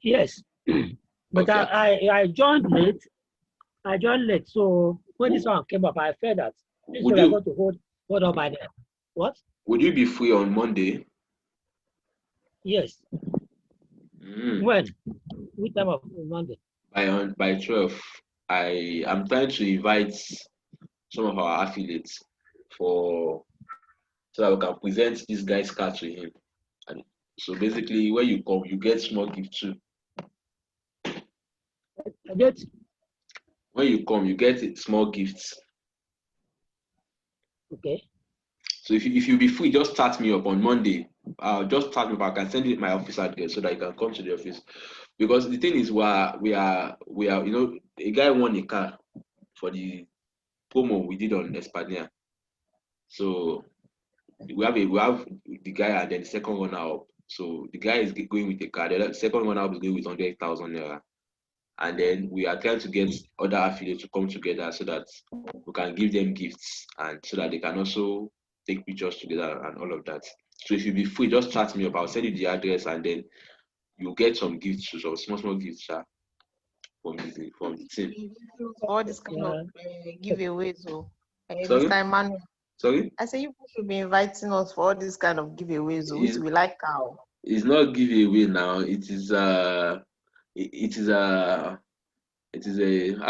Yes. But okay. I joined late. So when this one came up, I felt that this one I got to hold on by the what? Would you be free on Monday? Yes. When? Which time of Monday? By 12. I am trying to invite some of our affiliates so that we can present this guy's card to him. And so basically, when you come, you get small gift too. I get. When you come, you get small gifts. Okay. So if you be free, just start me up on Monday. Just start me up. I can send you my office address so that you can come to the office. Because the thing is, we are a guy won a car for the promo we did on Espana. So we have the guy and then the second runner up. So the guy is going with a car. The second runner up is going with 100,000 naira. And then we are trying to get other affiliates to come together so that we can give them gifts and so that they can also take pictures together and all of that. So if you be free, just chat me up. I'll send you the address and then you'll get some gifts, some small gifts from the team. All this kind of giveaways. Sorry? Mr. Emmanuel. Sorry? I say you should be inviting us for all these kind of giveaways. We like cow. It's not giveaway now. It is how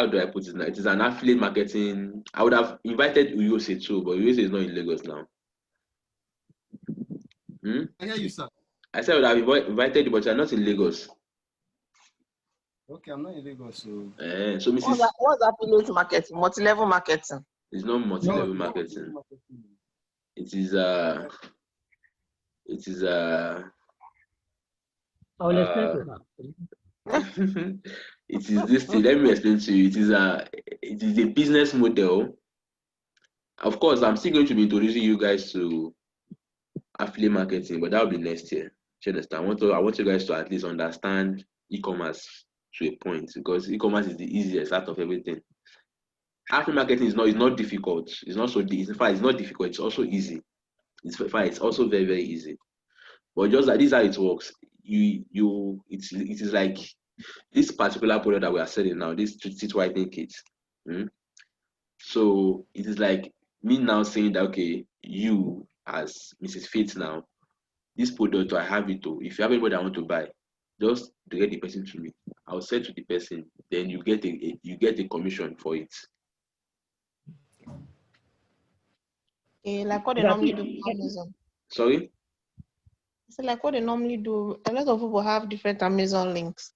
do I put it now? It is an affiliate marketing. I would have invited Uyose too, but Uyose is not in Lagos now. I hear you, sir. I said I would have invited you, but you're not in Lagos. Okay, I'm not in Lagos, so. So Mrs. What's affiliate marketing? Multi-level marketing. It's not multi-level marketing. It is I will explain to her. It is this thing. Let me explain to you. It is a business model. Of course, I'm still going to be introducing you guys to affiliate marketing, but that will be next year. Do you understand? I want you guys to at least understand e-commerce to a point because e-commerce is the easiest out of everything. Affiliate marketing is not difficult. It's not so. In fact, it's not difficult. It's also easy. It's also very, very easy. But just that this is how it works. It is like this particular product that we are selling now, this teeth whitening kit. So it is like me now saying that okay, you as Mrs. Faith now, this product I have it too. If you have anybody I want to buy, just direct the person to me. I'll send to the person. Then you get a commission for it. Like what they normally do on Amazon. Sorry? So like what they normally do, a lot of people have different Amazon links.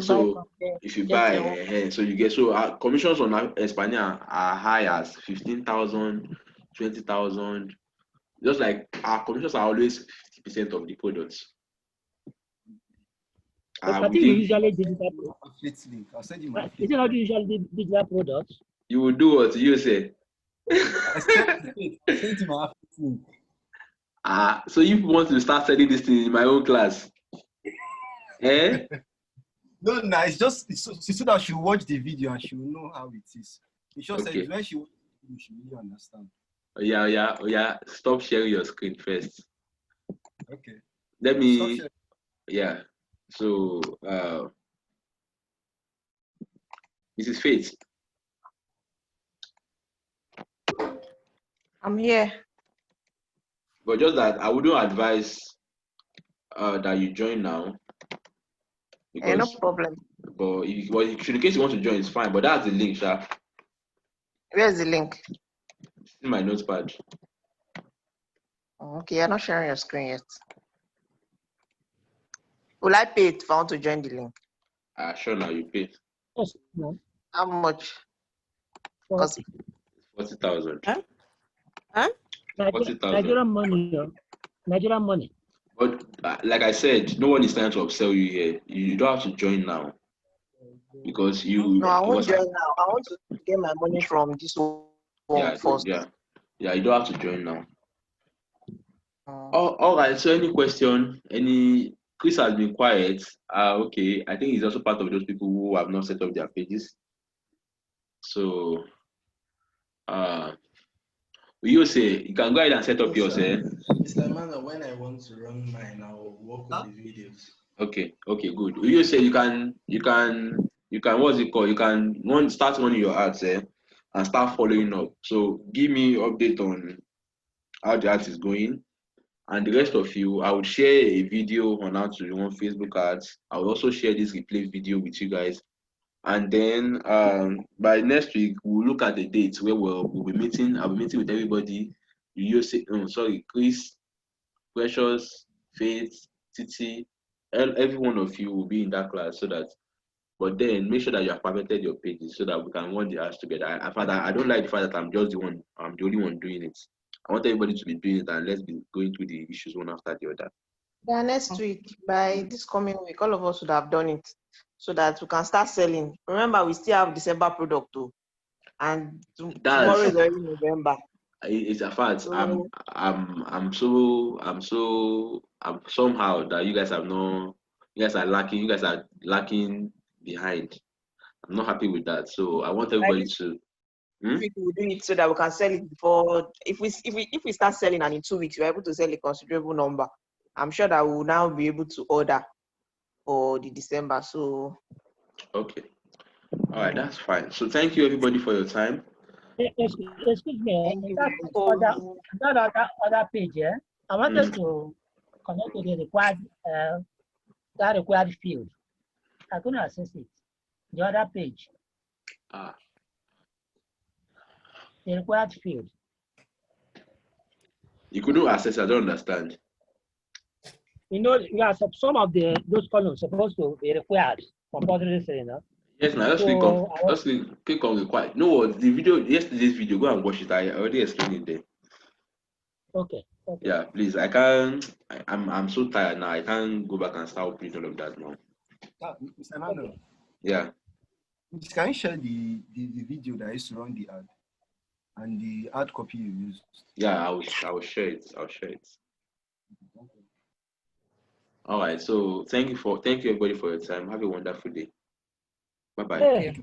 So if you buy, so you get our commissions on Espana are high as 15,000, 20,000. Just like our commissions are always 50% of the products. I think you usually digital products. I'll send you my Is it not usually digital products? You will do what you say. I sent you my affiliate link. So you want to start selling this thing in my own class? Eh? No, it's just so that she'll watch the video and she will know how it is. It just says when she watches the video, she will really understand. Oh yeah. Stop sharing your screen first. Okay. Let me. Yeah. So, Mrs. Faith. I'm here. But just that I wouldn't advise that you join now. Because, no problem. But in case you want to join, it's fine. But that's the link, sir. Where's the link? It's in my notepad. Okay, you're not sharing your screen yet. Will I pay it if I want to join the link? Sure, now you pay. Yes, no. How much? 40,000. Huh? 40,000. Nigerian money. Nigerian money. But like I said, no one is trying to upsell you here. You don't have to join now because you. No, I won't join now. I want to get my money from this one first. Yeah. You don't have to join now. All right. So, any question? Chris has been quiet. Okay. I think he's also part of those people who have not set up their pages. So, you say you can go ahead and set up yours, eh? Mr. Emmanuel, when I want to run mine, I'll work with the videos. Okay, good. You say you can what's it called? You can start running your ads, eh? And start following up. So give me update on how the ads is going. And the rest of you, I would share a video on how to run Facebook ads. I will also share this replay video with you guys. And then by next week, we'll look at the dates where we'll be meeting. I'll be meeting with everybody. Chris, Precious, Faith, Titi, every one of you will be in that class but then make sure that you have permitted your pages so that we can run the ads together. I don't like the fact that I'm the only one doing it. I want everybody to be doing it and let's be going through the issues one after the other. Yeah, next week, by this coming week, all of us would have done it so that we can start selling. Remember, we still have December product too, and tomorrow is already November. It's a fact. I'm somehow that you guys are lacking behind. I'm not happy with that. So I want everybody to. We will do it so that we can sell it before. If we start selling and in 2 weeks we're able to sell a considerable number, I'm sure that we will now be able to order for the December. So. Okay. All right, that's fine. So thank you everybody for your time. Excuse me. That other page, yeah. I wanted to connect to the required field. I couldn't access it. The other page. The required field. You couldn't access. I don't understand. Some of those columns supposed to be required compulsory, you know. Yes, now let's click on required. No, yesterday's video, go and watch it. I already explained it there. Okay. Yeah, please. I'm so tired now. I can't go back and start opening all of that now. Mr. Emmanuel. Yeah. Can you share the video that is to run the ad and the ad copy you used? Yeah, I will share it. I'll share it. All right. So thank you everybody for your time. Have a wonderful day. Bye-bye.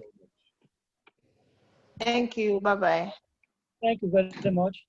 Thank you. Bye-bye. Thank you very much.